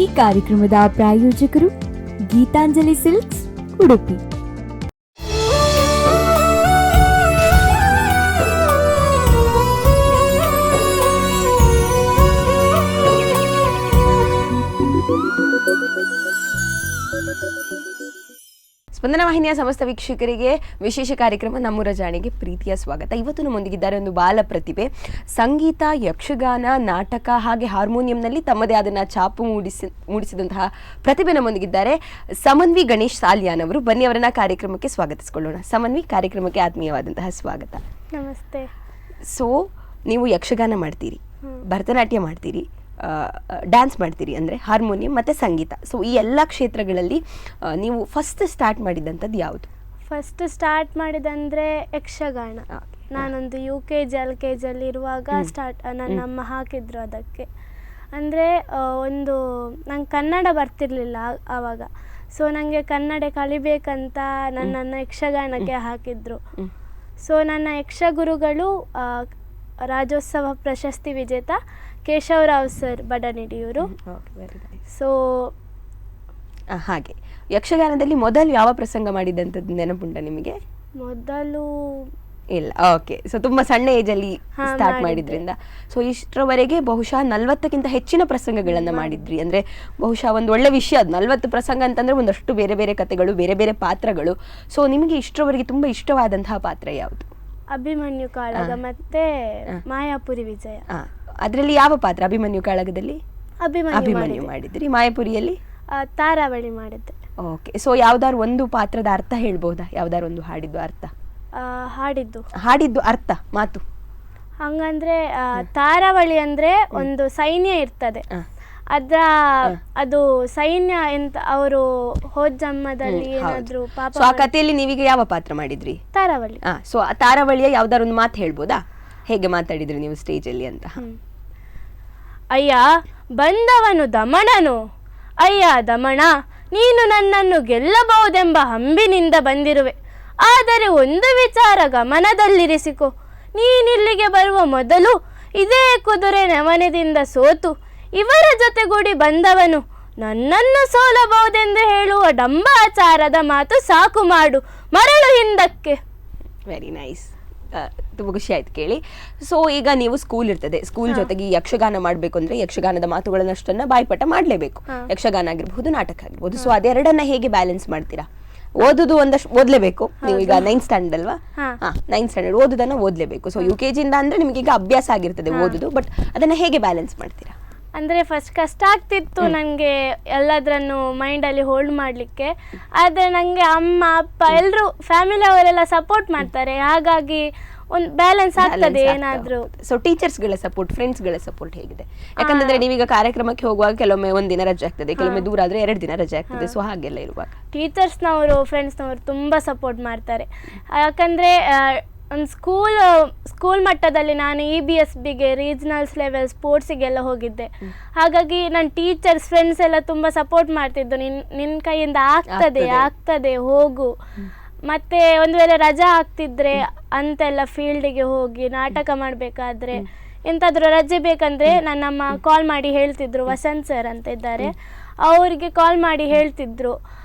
ಈ ಕಾರ್ಯಕ್ರಮದ ಪ್ರಾಯೋಜಕರು ಗೀತಾಂಜಲಿ ಸಿಲ್ಕ್ಸ್ ಉಡುಪಿ. ಸ್ಪಂದನ ವಾಹಿನಿಯ ಸಮಸ್ತ ವೀಕ್ಷಕರಿಗೆ ವಿಶೇಷ ಕಾರ್ಯಕ್ರಮ ನಮ್ಮೂರ ಜಾಣಿಗೆ ಪ್ರೀತಿಯ ಸ್ವಾಗತ. ಇವತ್ತು ನಮ್ಮೊಂದಿಗಿದ್ದಾರೆ ಒಂದು ಬಾಲ ಪ್ರತಿಭೆ. ಸಂಗೀತ, ಯಕ್ಷಗಾನ, ನಾಟಕ ಹಾಗೆ ಹಾರ್ಮೋನಿಯಂನಲ್ಲಿ ತಮ್ಮದೇ ಆದ ಛಾಪು ಮೂಡಿಸಿದಂತಹ ಪ್ರತಿಭೆ ನಮ್ಮೊಂದಿಗಿದ್ದಾರೆ. ಸಮನ್ವಿ ಗಣೇಶ್ ಸಾಲ್ಯಾನ್ ಅವರು. ಬನ್ನಿ ಅವರನ್ನ ಕಾರ್ಯಕ್ರಮಕ್ಕೆ ಸ್ವಾಗತಿಸಿಕೊಳ್ಳೋಣ. ಸಮನ್ವಿ, ಕಾರ್ಯಕ್ರಮಕ್ಕೆ ಆತ್ಮೀಯವಾದಂತಹ ಸ್ವಾಗತ. ನಮಸ್ತೆ. ಸೊ ನೀವು ಯಕ್ಷಗಾನ ಮಾಡ್ತೀರಿ, ಭರತನಾಟ್ಯ ಮಾಡ್ತೀರಿ, ಡ್ಯಾನ್ಸ್ ಮಾಡ್ತೀರಿ, ಅಂದರೆ ಹಾರ್ಮೋನಿಯಂ ಮತ್ತು ಸಂಗೀತ. ಸೊ ಈ ಎಲ್ಲ ಕ್ಷೇತ್ರಗಳಲ್ಲಿ ನೀವು ಫಸ್ಟ್ ಸ್ಟಾರ್ಟ್ ಮಾಡಿದಂಥದ್ದು ಯಾವುದು? ಫಸ್ಟ್ ಸ್ಟಾರ್ಟ್ ಮಾಡಿದಂದರೆ ಯಕ್ಷಗಾನ. ನಾನೊಂದು UKG LKG ಅಲ್ಲಿ ಇರುವಾಗ ನನ್ನ ಅಮ್ಮ ಹಾಕಿದ್ರು ಅದಕ್ಕೆ. ಅಂದರೆ ನಂಗೆ ಕನ್ನಡ ಬರ್ತಿರ್ಲಿಲ್ಲ ಆವಾಗ. ಸೊ ನನಗೆ ಕನ್ನಡ ಕಲಿಬೇಕಂತ ನನ್ನನ್ನು ಯಕ್ಷಗಾನಕ್ಕೆ ಹಾಕಿದ್ರು. ಸೊ ನನ್ನ ಯಕ್ಷಗುರುಗಳು ರಾಜ್ಯೋತ್ಸವ ಪ್ರಶಸ್ತಿ ವಿಜೇತ ಕೇಶವರಾವ್ ಸರ್ ಬಡನಿಡಿಯೂರು. ಸೊ ಹಾಗೆ ಯಕ್ಷಗಾನದಲ್ಲಿ ಮೊದಲು ಯಾವ ಪ್ರಸಂಗ ಮಾಡಿದಂಥದ್ದು ನೆನಪುಂಟ ನಿಮಗೆ? ಮೊದಲು ಇಲ್ಲ. ಓಕೆ. ಸೊ ತುಂಬ ಸಣ್ಣ ಏಜಲ್ಲಿ ಸ್ಟಾರ್ಟ್ ಮಾಡಿದ್ರಿಂದ ಸೊ ಇಷ್ಟರವರೆಗೆ ಬಹುಶಃ 40ಕ್ಕಿಂತ ಹೆಚ್ಚಿನ ಪ್ರಸಂಗಗಳನ್ನು ಮಾಡಿದ್ರಿ. ಅಂದರೆ ಬಹುಶಃ ಒಂದು ಒಳ್ಳೆ ವಿಷಯ ಅದು. 40 ಪ್ರಸಂಗ ಅಂತಂದರೆ ಒಂದಷ್ಟು ಬೇರೆ ಬೇರೆ ಕಥೆಗಳು, ಬೇರೆ ಬೇರೆ ಪಾತ್ರಗಳು. ಸೊ ನಿಮಗೆ ಇಷ್ಟರವರೆಗೆ ತುಂಬ ಇಷ್ಟವಾದಂತಹ ಪಾತ್ರ ಯಾವುದು? ಅಭಿಮನ್ಯು ಕಾಳಗ ಮತ್ತೆ ಮಾಯಾಪುರಿ ವಿಜಯ. ಅದರಲ್ಲಿ ಯಾವ ಪಾತ್ರ? ಅಭಿಮನ್ಯು ಕಾಳಗದಲ್ಲಿ ಅಭಿಮನ್ಯು ಮಾಡಿದ್ರಿ, ಮಾಯಾಪುರಿಯಲ್ಲಿ ತಾರಾವಳಿ ಮಾಡಿದ್ದೆ. ಓಕೆ. ಸೊ ಯಾವ್ದಾದ್ರು ಒಂದು ಪಾತ್ರದ ಅರ್ಥ ಹೇಳ್ಬೋದಾ? ಯಾವ್ದಾದ್ರು ಒಂದು ಹಾಡಿದ್ದು ಅರ್ಥ? ಹಾಡಿದ್ದು ಅರ್ಥ ಮಾತು ಹಂಗಂದ್ರೆ ತಾರಾವಳಿ ಅಂದ್ರೆ ಒಂದು ಸೈನ್ಯ ಇರ್ತದೆ. ಅದು ಸೈನ್ಯ ಎಂತ ಅವರು ಹೋದ ಜನ್ಮದಲ್ಲಿ ಏನಾದ್ರು ಪಾಪ. ಸೊ ಆ ಕಥೆಯಲ್ಲಿ ನೀವೀಗ ಯಾವ ಪಾತ್ರ ಮಾಡಿದ್ರಿ? ತಾರಾವಳಿ. ಸೊ ಆ ತಾರಾವಳಿಯ ಯಾವ್ದಾರು ಒಂದು ಮಾತು ಹೇಳ್ಬೋದಾ? ಹೇಗೆ ಮಾತಾಡಿದ್ರಿ ನೀವು ಸ್ಟೇಜ್ ಅಲ್ಲಿ ಅಂತ? ಅಯ್ಯ ಬಂದವನು ದಮಣನು. ಅಯ್ಯ ದಮಣ, ನೀನು ನನ್ನನ್ನು ಗೆಲ್ಲಬಹುದೆಂಬ ಹಂಬಿನಿಂದ ಬಂದಿರುವೆ. ಆದರೆ ಒಂದು ವಿಚಾರ ಗಮನದಲ್ಲಿರಿಸಿಕೊ. ನೀನಿಲ್ಲಿಗೆ ಬರುವ ಮೊದಲು ಇದೇ ಕುದುರೆ ನವನದಿಂದ ಸೋತು ಇವರ ಜೊತೆಗೂಡಿ ಬಂದವನು ನನ್ನನ್ನು ಸೋಲಬಹುದೆಂದು ಹೇಳುವ ಡಂಬಾಚಾರದ ಮಾತು ಸಾಕು ಮಾಡು, ಮರಳು ಹಿಂದಕ್ಕೆ. Very nice. ತುಂಬ ಖುಷಿ ಆಯ್ತು ಕೇಳಿ. ಸೊ ಈಗ ನೀವು ಸ್ಕೂಲ್ ಇರ್ತದೆ, ಸ್ಕೂಲ್ ಜೊತೆಗೆ ಯಕ್ಷಗಾನ ಮಾಡಬೇಕು ಅಂದರೆ ಯಕ್ಷಗಾನದ ಮಾತುಗಳನ್ನಷ್ಟನ್ನು ಬಾಯ್ಪಾಠ ಮಾಡಲೇಬೇಕು. ಯಕ್ಷಗಾನ ಆಗಿರ್ಬಹುದು, ನಾಟಕ ಆಗಿರ್ಬೋದು. ಸೊ ಅದೆರಡನ್ನ ಹೇಗೆ ಬ್ಯಾಲೆನ್ಸ್ ಮಾಡ್ತೀರಾ? ಓದುದು ಒಂದಷ್ಟು ಓದಲೇಬೇಕು. ನೀವು ಈಗ 9th ಸ್ಟ್ಯಾಂಡರ್ಡ್ ಅಲ್ವಾ? 9th ಸ್ಟ್ಯಾಂಡರ್ಡ್ ಓದುದನ್ನು ಓದಲೇಬೇಕು. ಸೊ UKG ಇಂದ ಅಂದರೆ ನಿಮಗೆ ಈಗ ಅಭ್ಯಾಸ ಆಗಿರ್ತದೆ ಓದುದು. ಬಟ್ ಅದನ್ನು ಹೇಗೆ ಬ್ಯಾಲೆನ್ಸ್ ಮಾಡ್ತೀರಾ? ಅಂದರೆ ಫಸ್ಟ್ ಕಷ್ಟ ಆಗ್ತಿತ್ತು ನನಗೆ ಎಲ್ಲದರನ್ನು ಮೈಂಡಲ್ಲಿ ಹೋಲ್ಡ್ ಮಾಡಲಿಕ್ಕೆ. ಆದರೆ ನನಗೆ ಅಮ್ಮ ಅಪ್ಪ ಎಲ್ಲರೂ ಫ್ಯಾಮಿಲಿ ಅವರೆಲ್ಲ ಸಪೋರ್ಟ್ ಮಾಡ್ತಾರೆ. ಹಾಗಾಗಿ ಒಂದು ಬ್ಯಾಲೆನ್ಸ್ ಆಗ್ತದೆ ಏನಾದರೂ. ಸೊ ಟೀಚರ್ಸ್ಗಳ ಸಪೋರ್ಟ್, ಫ್ರೆಂಡ್ಸ್ಗಳ ಸಪೋರ್ಟ್ ಹೇಗಿದೆ? ಯಾಕಂತಂದ್ರೆ ನೀವೀಗ ಕಾರ್ಯಕ್ರಮಕ್ಕೆ ಹೋಗುವಾಗ ಕೆಲವೊಮ್ಮೆ ಒಂದಿನ ರಜೆ ಆಗ್ತದೆ, ಕೆಲವೊಮ್ಮೆ ದೂರ ಆದರೆ 2 ದಿನ ರಜೆ ಆಗ್ತದೆ. ಸೊ ಹಾಗೆಲ್ಲ ಇರುವಾಗ ಟೀಚರ್ಸ್ನವರು, ಫ್ರೆಂಡ್ಸ್ನವರು ತುಂಬ ಸಪೋರ್ಟ್ ಮಾಡ್ತಾರೆ. ಯಾಕಂದರೆ ಒಂದು ಸ್ಕೂಲ್ ಮಟ್ಟದಲ್ಲಿ ನಾನು EBSBಗೆ, ರೀಜನಲ್ಸ್ ಲೆವೆಲ್ ಸ್ಪೋರ್ಟ್ಸಿಗೆಲ್ಲ ಹೋಗಿದ್ದೆ. ಹಾಗಾಗಿ ನನ್ನ ಟೀಚರ್ಸ್, ಫ್ರೆಂಡ್ಸ್ ಎಲ್ಲ ತುಂಬ ಸಪೋರ್ಟ್ ಮಾಡ್ತಿದ್ದು. ನಿನ್ನ ಕೈಯಿಂದ ಆಗ್ತದೆ ಹೋಗು. ಮತ್ತು ಒಂದು ವೇಳೆ ರಜಾ ಆಗ್ತಿದ್ರೆ ಅಂತೆಲ್ಲ ಫೀಲ್ಡಿಗೆ ಹೋಗಿ ನಾಟಕ ಮಾಡಬೇಕಾದ್ರೆ ಎಂತಾದರೂ ರಜೆ ಬೇಕಂದರೆ ನನ್ನಮ್ಮ ಕಾಲ್ ಮಾಡಿ ಹೇಳ್ತಿದ್ರು. ವಸಂತ್ ಸರ್ ಅಂತ ಇದ್ದಾರೆ, ಅವರಿಗೆ ಕಾಲ್ ಮಾಡಿ ಹೇಳ್ತಿದ್ರು.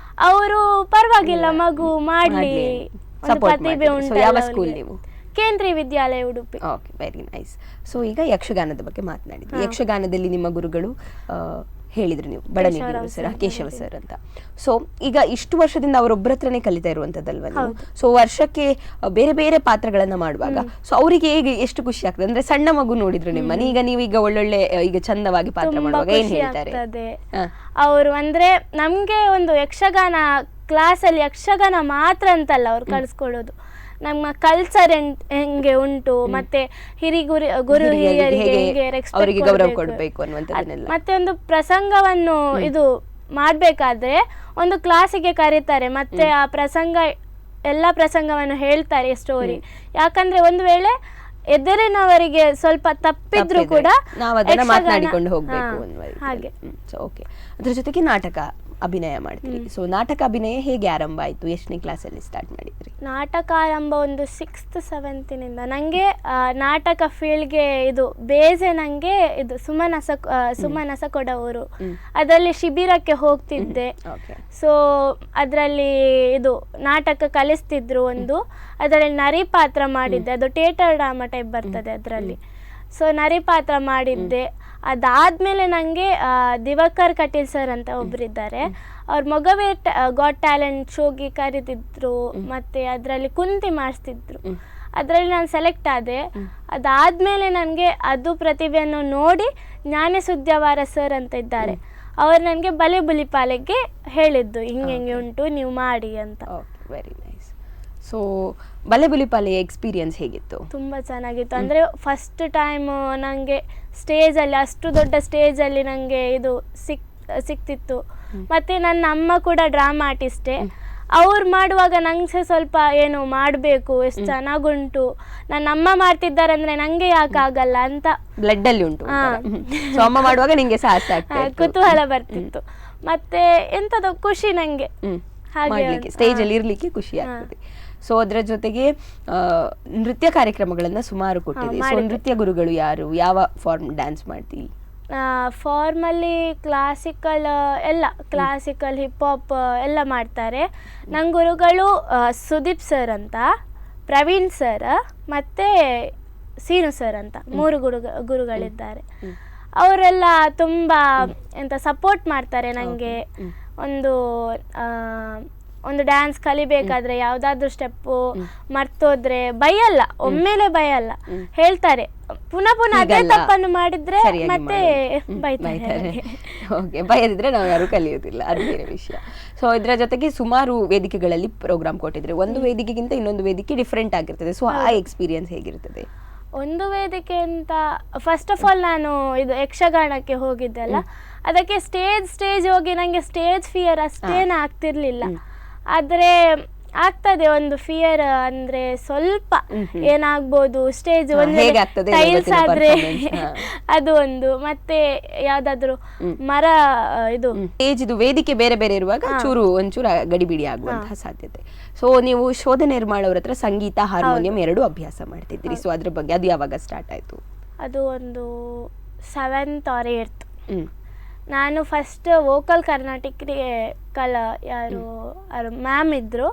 ಅವರು ಪರವಾಗಿಲ್ಲ ಮಗು ಮಾಡಲಿ, ಒಂದು ಪ್ರತಿಭೆ ಉಂಟು. ಯಾವ ಸ್ಕೂಲ್ ನೀವು? Kendriya Vidyalaya Udupi. Okay, very nice. So ಈಗ ಯಕ್ಷಗಾನದ ಬಗ್ಗೆ ಮಾತನಾಡಿದ್ವಿ. ಯಕ್ಷಗಾನದಲ್ಲಿ ನಿಮ್ಮ ಗುರುಗಳು ಹೇಳಿದ್ರು ನೀವು ಬಡನಿಡಿಯೂರು ಸರ್, ಕೇಶವ ಸರ್ ಅಂತ. ಸೊ ಈಗ ಇಷ್ಟು ವರ್ಷದಿಂದ ಅವರೊಬ್ಬರ ಹತ್ರನೇ ಕಲಿತಾ ಇರುವಂತದ್ದಲ್ವ ನೀವು? ಸೊ ವರ್ಷಕ್ಕೆ ಬೇರೆ ಬೇರೆ ಪಾತ್ರಗಳನ್ನ ಮಾಡುವಾಗ ಸೊ ಅವರಿಗೆ ಹೇಗೆ ಎಷ್ಟು ಖುಷಿ ಆಗ್ತದೆ? ಅಂದ್ರೆ ಸಣ್ಣ ಮಗು ನೋಡಿದ್ರು ನಿಮ್ಮನ್ನ, ಈಗ ನೀವೀಗ ಒಳ್ಳೊಳ್ಳೆ ಈಗ ಚಂದವಾಗಿ ಪಾತ್ರ ಮಾಡುವಾಗ ಏನ್ ಹೇಳ್ತಾರೆ ಅವರು? ಅಂದ್ರೆ ನಮ್ಗೆ ಒಂದು ಯಕ್ಷಗಾನ ಕ್ಲಾಸಲ್ಲಿ ಯಕ್ಷಗಾನ ಮಾತ್ರ ಅಂತಲ್ಲ ಅವ್ರು ಕಲಿಸ್ಕೊಡೋದು, ನಮ್ಮ ಕಲ್ಚರ್ ಹೆಂಗೆ ಉಂಟು, ಮತ್ತೆ ಗುರು ಹಿರಿಯರಿಗೆ ಹೇಗೆ ರೆಸ್ಪೆಕ್ಟ್ ಗೌರವ ಕೊಡಬೇಕು ಅನ್ನುವಂಥದ್ದನ್ನೆಲ್ಲ. ಮತ್ತೆ ಒಂದು ಪ್ರಸಂಗವನ್ನು ಇದು ಮಾಡಬೇಕಾದ್ರೆ ಒಂದು ಕ್ಲಾಸಿಗೆ ಕರೀತಾರೆ, ಮತ್ತೆ ಆ ಎಲ್ಲ ಪ್ರಸಂಗವನ್ನು ಹೇಳ್ತಾರೆ ಸ್ಟೋರಿ. ಯಾಕಂದ್ರೆ ಒಂದು ವೇಳೆ ಎದುರಿನವರಿಗೆ ಸ್ವಲ್ಪ ತಪ್ಪಿದ್ರು ಕೂಡ ನಾವು ಅದನ್ನ ಯಕ್ಷಗಾನ- ಮಾತನಾಡಿಕೊಂಡು ಹೋಗ್ಬೇಕು ಹಾ, ಅನ್ನುವ ಹಾಗೆ. ಸೊ ಓಕೆ, ಅದ್ರ ಜೊತೆಗೆ ನಾಟಕ ಅಭಿನಯ ಮಾಡ್ತೀರಿ. ಸೊ ನಾಟಕ ಅಭಿನಯ ಹೇಗೆ ಆರಂಭ ಆಯ್ತು? ಎಷ್ಟನೇ ಕ್ಲಾಸಲ್ಲಿ ಸ್ಟಾರ್ಟ್ ಮಾಡಿದ್ರಿ? ನಾಟಕ ಆರಂಭ ಒಂದು 6th 7th ನನಗೆ ನಾಟಕ ಫೀಲ್ಡ್ಗೆ ಇದು ಬೇಸೆ ನನಗೆ ಇದು ಸುಮನಸ ಕೊಡವರು ಅದರಲ್ಲಿ ಶಿಬಿರಕ್ಕೆ ಹೋಗ್ತಿದ್ದೆ. ಓಕೆ. ಸೊ ಅದರಲ್ಲಿ ಇದು ನಾಟಕ ಕಲಿಸ್ತಿದ್ರು ಒಂದು, ಅದರಲ್ಲಿ ನರಿ ಪಾತ್ರ ಮಾಡಿದ್ದೆ, ಅದು ಥಿಯೇಟರ್ ಡ್ರಾಮಾ ಟೈಪ್ ಬರ್ತದೆ ಅದರಲ್ಲಿ. ಸೊ ನರಿ ಪಾತ್ರ ಮಾಡಿದ್ದೆ. ಅದಾದಮೇಲೆ ನನಗೆ ದಿವಾಕರ್ ಕಟೀಲ್ ಸರ್ ಅಂತ ಒಬ್ಬರಿದ್ದಾರೆ, ಅವ್ರ ಮೊಗವೇ ಗಾಟ್ ಟ್ಯಾಲೆಂಟ್ ಶೋಗೆ ಕರೀತಿದ್ರು, ಮತ್ತು ಅದರಲ್ಲಿ ಕುಂತಿ ಮಾಡಿಸ್ತಿದ್ರು. ಅದರಲ್ಲಿ ನಾನು ಸೆಲೆಕ್ಟ್ ಆದೆ. ಅದಾದಮೇಲೆ ನನಗೆ ಅದು ಪ್ರತಿಭೆಯನ್ನು ನೋಡಿ ಜ್ಞಾನೇಶ್ ಉದ್ಯಾವರ ಸರ್ ಅಂತ ಇದ್ದಾರೆ, ಅವ್ರು ನನಗೆ ಬಲೆ ಬುಲಿಪಾಲೆಗೆ ಹೇಳಿದ್ದು ಹಿಂಗೆ ಉಂಟು ನೀವು ಮಾಡಿ ಅಂತ. Okay, very nice. ಸೊ ಬಲೆಬುಲಿಪಾಲೆಯ ಎಕ್ಸ್ಪೀರಿಯನ್ಸ್ ಹೇಗಿತ್ತು? ತುಂಬ ಚೆನ್ನಾಗಿತ್ತು. ಅಂದರೆ ಫಸ್ಟ್ ಟೈಮ್ ನನಗೆ ಸ್ಟೇಜಲ್ಲಿ, ಅಷ್ಟು ದೊಡ್ಡ ಸ್ಟೇಜಲ್ಲಿ ನನಗೆ ಇದು ಸಿಕ್ತಿತ್ತು. ಮತ್ತು ನನ್ನ ಅಮ್ಮ ಕೂಡ ಡ್ರಾಮಾ ಆರ್ಟಿಸ್ಟೇ. ಅವ್ರು ಮಾಡುವಾಗ ನಂಗೆ ಸ್ವಲ್ಪ ಏನು ಮಾಡಬೇಕು, ಎಷ್ಟು ಚೆನ್ನಾಗುಂಟು, ನನ್ನ ಅಮ್ಮ ಮಾಡ್ತಿದ್ದಾರೆ ಅಂದರೆ ನನಗೆ ಯಾಕೆ ಆಗಲ್ಲ ಅಂತ ಬ್ಲಡ್ ಅಲ್ಲಿ ಉಂಟು. ಸೊ ಅಮ್ಮ ಮಾಡುವಾಗ ನಿಂಗೆ ಸಾಹಸ ಆಗ್ತಾ ಇತ್ತು, ಕುತೂಹಲ ಬರ್ತಿತ್ತು. ಮತ್ತೆ ಎಂಥದ್ದು ಖುಷಿ ನನಗೆ ಮಾಡ್ಲಿಕ್ಕೆ, ಸ್ಟೇಜ್ ಅಲ್ಲಿ ಇರ್ಲಿಕ್ಕೆ ಖುಷಿ ಆಗ್ತದೆ. ಸೊ ಅದರ ಜೊತೆಗೆ ನೃತ್ಯ ಕಾರ್ಯಕ್ರಮಗಳನ್ನ ಸುಮಾರು ಕೊಟ್ಟಿದೆ. ಸೊ ನೃತ್ಯ ಗುರುಗಳು ಯಾರು? ಯಾವ ಫಾರ್ಮ್ ಡ್ಯಾನ್ಸ್ ಮಾಡ್ತೀವಿ? ಫಾರ್ಮಲ್ಲಿ ಕ್ಲಾಸಿಕಲ್ ಎಲ್ಲ, ಕ್ಲಾಸಿಕಲ್ ಹಿಪ್ ಹಾಪ್ ಎಲ್ಲ ಮಾಡ್ತಾರೆ. ನನ್ನ ಗುರುಗಳು ಸುದೀಪ್ ಸರ್ ಅಂತ, ಪ್ರವೀಣ್ ಸರ್ ಮತ್ತು ಸೀನು ಸರ್ ಅಂತ 3 ಗುರುಗಳಿದ್ದಾರೆ. ಅವರೆಲ್ಲ ತುಂಬ ಎಂತ ಸಪೋರ್ಟ್ ಮಾಡ್ತಾರೆ ನನಗೆ. ಒಂದು ಡ್ಯಾನ್ಸ್ ಕಲಿಬೇಕಾದ್ರೆ ಯಾವುದಾದ್ರೂ ಸ್ಟೆಪ್ಪು ಮರ್ತೋದ್ರೆ ಬೈಯಲ್ಲ, ಒಮ್ಮೆಲೆ ಬೈಯಲ್ಲ, ಹೇಳ್ತಾರೆ ಪುನಃ ಅದೇ ತಪ್ಪನ್ನು ಮಾಡಿದ್ರೆ ಮತ್ತೆ ಬೈತಾರೆ. ಓಕೆ, ಬೈಯದಿದ್ರೆ ನಾವು ಯಾರು ಕಲಿಯೋದಿಲ್ಲ, ಅದು ಬೇರೆ ವಿಷಯ. ಸೊ ಇದರ ಜೊತೆಗೆ ಸುಮಾರು ವೇದಿಕೆಗಳಲ್ಲಿ ಪ್ರೋಗ್ರಾಮ್ ಕೊಟ್ಟಿದ್ರೆ, ಒಂದು ವೇದಿಕೆಗಿಂತ ಇನ್ನೊಂದು ವೇದಿಕೆ ಡಿಫ್ರೆಂಟ್ ಆಗಿರ್ತದೆ. ಸೊ ಆ ಎಕ್ಸ್ಪೀರಿಯನ್ಸ್ ಹೇಗಿರ್ತದೆ? ಒಂದು ವೇದಿಕೆ ಅಂತ ಫಸ್ಟ್ ಆಫ್ ಆಲ್ ನಾನು ಇದು ಯಕ್ಷಗಾನಕ್ಕೆ ಹೋಗಿದ್ದೆಲ್ಲ, ಅದಕ್ಕೆ ಸ್ಟೇಜ್ ಹೋಗಿ ನನಗೆ ಸ್ಟೇಜ್ ಫಿಯರ್ ಅಷ್ಟೇನು ಆಗ್ತಿರ್ಲಿಲ್ಲ. ಆದರೆ ಆಗ್ತದೆ ಒಂದು ಫಿಯರ್, ಅಂದ್ರೆ ಸ್ವಲ್ಪ ಏನಾಗ್ಬೋದು, ಸ್ಟೇಜ್ ಒಂದು ಟೈಲ್ಸ್ ಆದ್ರೆ ಅದು ಒಂದು, ಮತ್ತೆ ಯಾವ್ದಾದ್ರು ಮರ ಇದು ಸ್ಟೇಜ್ ಇದು ವೇದಿಕೆ ಬೇರೆ ಬೇರೆ ಇರುವಾಗ ಒಂಚೂರು ಗಡಿಬಿಡಿ ಆಗುವಂತಹ ಸಾಧ್ಯತೆ. ಸೊ ನೀವು ಶೋಧ ನಿರ್ಮಾಳ ಅವ್ರ ಹತ್ರ ಸಂಗೀತ ಹಾರ್ಮೋನಿಯಂ 2 ಅಭ್ಯಾಸ ಮಾಡ್ತಿದ್ರಿ. ಸೊ ಅದ್ರ ಬಗ್ಗೆ ಅದು ಯಾವಾಗ ಸ್ಟಾರ್ಟ್ ಆಯ್ತು? ಅದು ಒಂದು 7th or 8th. ನಾನು ಫಸ್ಟ್ ವೋಕಲ್ ಕರ್ನಾಟಕಕ್ಕೆ ಯಾರು ಮ್ಯಾಮ್ ಇದ್ದರು,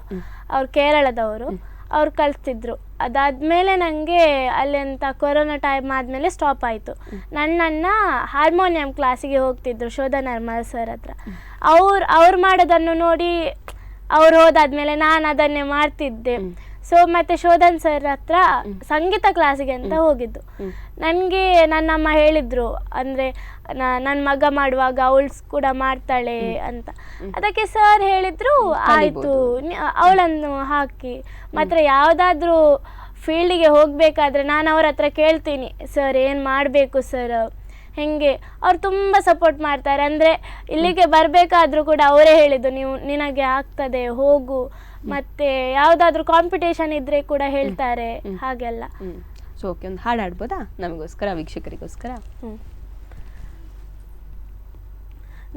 ಅವ್ರು ಕೇರಳದವರು, ಅವ್ರು ಕಲಿಸ್ತಿದ್ರು. ಅದಾದಮೇಲೆ ನನಗೆ ಅಲ್ಲಿಂತ ಕೊರೋನಾ ಟೈಮ್ ಆದಮೇಲೆ ಸ್ಟಾಪ್ ಆಯಿತು. ನನ್ನನ್ನು ಹಾರ್ಮೋನಿಯಂ ಕ್ಲಾಸಿಗೆ ಹೋಗ್ತಿದ್ರು ಶೋಧ ನಿರ್ಮಲ ಸರ್ ಹತ್ರ. ಅವ್ರು ಮಾಡೋದನ್ನು ನೋಡಿ ಅವ್ರು ಹೋದಾದ್ಮೇಲೆ ನಾನು ಅದನ್ನೇ ಮಾಡ್ತಿದ್ದೆ. ಸೊ ಮತ್ತೆ ಶೋಧನ್ ಸರ್ ಹತ್ರ ಸಂಗೀತ ಕ್ಲಾಸಿಗೆ ಅಂತ ಹೋಗಿದ್ದು. ನನಗೆ ನನ್ನಮ್ಮ ಹೇಳಿದ್ರು, ಅಂದರೆ ನನ್ನ ಮಗ ಮಾಡುವಾಗ ಅವಳು ಕೂಡ ಮಾಡ್ತಾಳೆ ಅಂತ. ಅದಕ್ಕೆ ಸರ್ ಹೇಳಿದ್ರು ಆಯಿತು ಅವಳನ್ನು ಹಾಕಿ. ಮಾತ್ರ ಯಾವುದಾದ್ರೂ ಫೀಲ್ಡಿಗೆ ಹೋಗಬೇಕಾದ್ರೆ ನಾನು ಅವ್ರ ಹತ್ರ ಕೇಳ್ತೀನಿ, ಸರ್ ಏನು ಮಾಡಬೇಕು ಸರ್ ಹೆಂಗೆ. ಅವ್ರು ತುಂಬ ಸಪೋರ್ಟ್ ಮಾಡ್ತಾರೆ. ಅಂದರೆ ಇಲ್ಲಿಗೆ ಬರಬೇಕಾದ್ರೂ ಕೂಡ ಅವರೇ ಹೇಳಿದ್ದು, ನಿನಗೆ ಆಗ್ತದೆ ಹೋಗು, ಮತ್ತು ಯಾವುದಾದ್ರೂ ಕಾಂಪಿಟೇಷನ್ ಇದ್ದರೆ ಕೂಡ ಹೇಳ್ತಾರೆ ಹಾಗೆಲ್ಲ. ಸೊ ಓಕೆ, ಒಂದು ಹಾಡು ಹಾಡ್ಬೋದಾ ನಮಗೋಸ್ಕರ, ವೀಕ್ಷಕರಿಗೋಸ್ಕರ?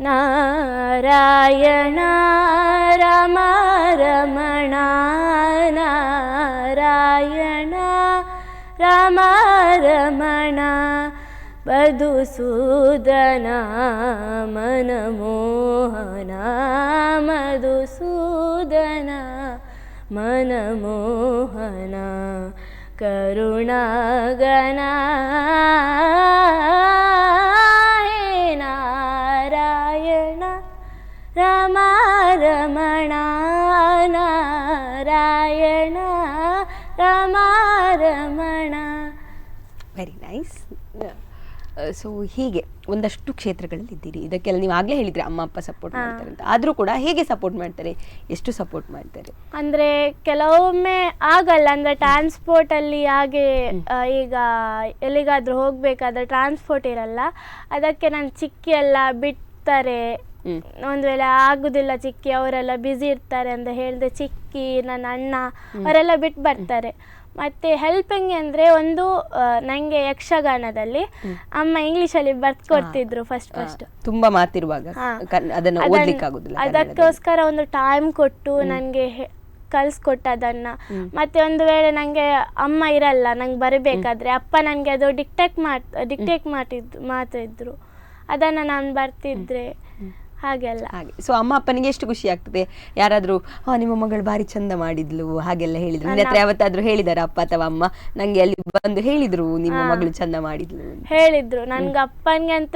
ನಾರಾಯಣ ರಾಮ ರಮಣ ನಾರಾಯಣ ರಾಮ ರಮಣ ಮಧುಸೂದನ ಮನಮೋಹನ ಮಧುಸೂದನ ಮನಮೋಹನ ಕರುಣಾಗನ Narayana Rama Ramana Narayana Rama Ramana. Very nice. So ಹೀಗೆ ಒಂದಷ್ಟು ಕ್ಷೇತ್ರಗಳಲ್ಲಿ ಇದ್ದೀರಿ. ಇದಕ್ಕೆಲ್ಲ ನೀವು ಆಗಲೇ ಹೇಳಿದ್ರಿ ಅಮ್ಮ ಅಪ್ಪ ಸಪೋರ್ಟ್ ಮಾಡ್ತಾರೆ ಅಂತ. ಆದರೂ ಕೂಡ ಹೇಗೆ ಸಪೋರ್ಟ್ ಮಾಡ್ತಾರೆ, ಎಷ್ಟು ಸಪೋರ್ಟ್ ಮಾಡ್ತಾರೆ? ಅಂದರೆ ಕೆಲವೊಮ್ಮೆ ಆಗಲ್ಲ, ಅಂದರೆ ಟ್ರಾನ್ಸ್ಪೋರ್ಟಲ್ಲಿ ಹಾಗೆ ಈಗ ಎಲ್ಲಿಗಾದರೂ ಹೋಗಬೇಕಾದ್ರೆ ಟ್ರಾನ್ಸ್ಪೋರ್ಟ್ ಇರಲ್ಲ, ಅದಕ್ಕೆ ನಾನು ಚಿಕ್ಕಿ ಎಲ್ಲ ಬಿಡ್ತಾರೆ. ಒಂದು ವೇಳೆ ಆಗುದಿಲ್ಲ ಚಿಕ್ಕಿ, ಅವರೆಲ್ಲ ಬ್ಯುಸಿ ಇರ್ತಾರೆ ಅಂತ ಹೇಳಿದೆ ಚಿಕ್ಕಿ ನನ್ನ ಅಣ್ಣ ಅವರೆಲ್ಲ ಬಿಟ್ಟು ಬರ್ತಾರೆ. ಮತ್ತು ಹೆಲ್ಪಿಂಗ್ ಅಂದರೆ ಒಂದು ನನಗೆ ಯಕ್ಷಗಾನದಲ್ಲಿ ಅಮ್ಮ ಇಂಗ್ಲೀಷಲ್ಲಿ ಬರ್ಕೊಡ್ತಿದ್ರು ಫಸ್ಟ್ ತುಂಬಾ ಮಾತಿರುವಾಗ ಅದನ್ನ ಓದ್ಲಿಕ್ಕೆ ಆಗುದಿಲ್ಲ, ಅದಕ್ಕೋಸ್ಕರ ಒಂದು ಟೈಮ್ ಕೊಟ್ಟು ನನಗೆ ಕಲಿಸ್ಕೊಟ್ಟ ಅದನ್ನು. ಮತ್ತು ಒಂದು ವೇಳೆ ನನಗೆ ಅಮ್ಮ ಇರಲ್ಲ, ನಂಗೆ ಬರಬೇಕಾದ್ರೆ ಅಪ್ಪ ನನಗೆ ಅದು ಡಿಕ್ಟೇಟ್ ಮಾಡ್ತಿದ್ರು, ಅದನ್ನು ನಾನು ಬರ್ತಿದ್ರೆ ಹಾಗೆಲ್ಲ. ಹಾಗೆ ಸೊ ಅಮ್ಮ ಅಪ್ಪನಿಗೆ ಎಷ್ಟು ಖುಷಿ ಆಗ್ತದೆ, ಯಾರಾದ್ರೂ ನಿಮ್ಮ ಮಗಳು ಬಾರಿ ಚಂದ ಮಾಡಿದ್ಲು ಹಾಗೆಲ್ಲ ಹೇಳಿದ್ರು, ನಿನ್ನ ಹತ್ರ ಯಾವತ್ತಾದ್ರೂ ಹೇಳಿದಾರ ಅಪ್ಪ ಅಥವಾ ಅಮ್ಮ ನಂಗೆ ಅಲ್ಲಿ ಬಂದು ಹೇಳಿದ್ರು ನಿಮ್ಮ ಮಗಳು ಚಂದ ಮಾಡಿದ್ಲು? ಹೇಳಿದ್ರು. ನನ್ಗೆ ಅಪ್ಪನಿಗೆ ಅಂತ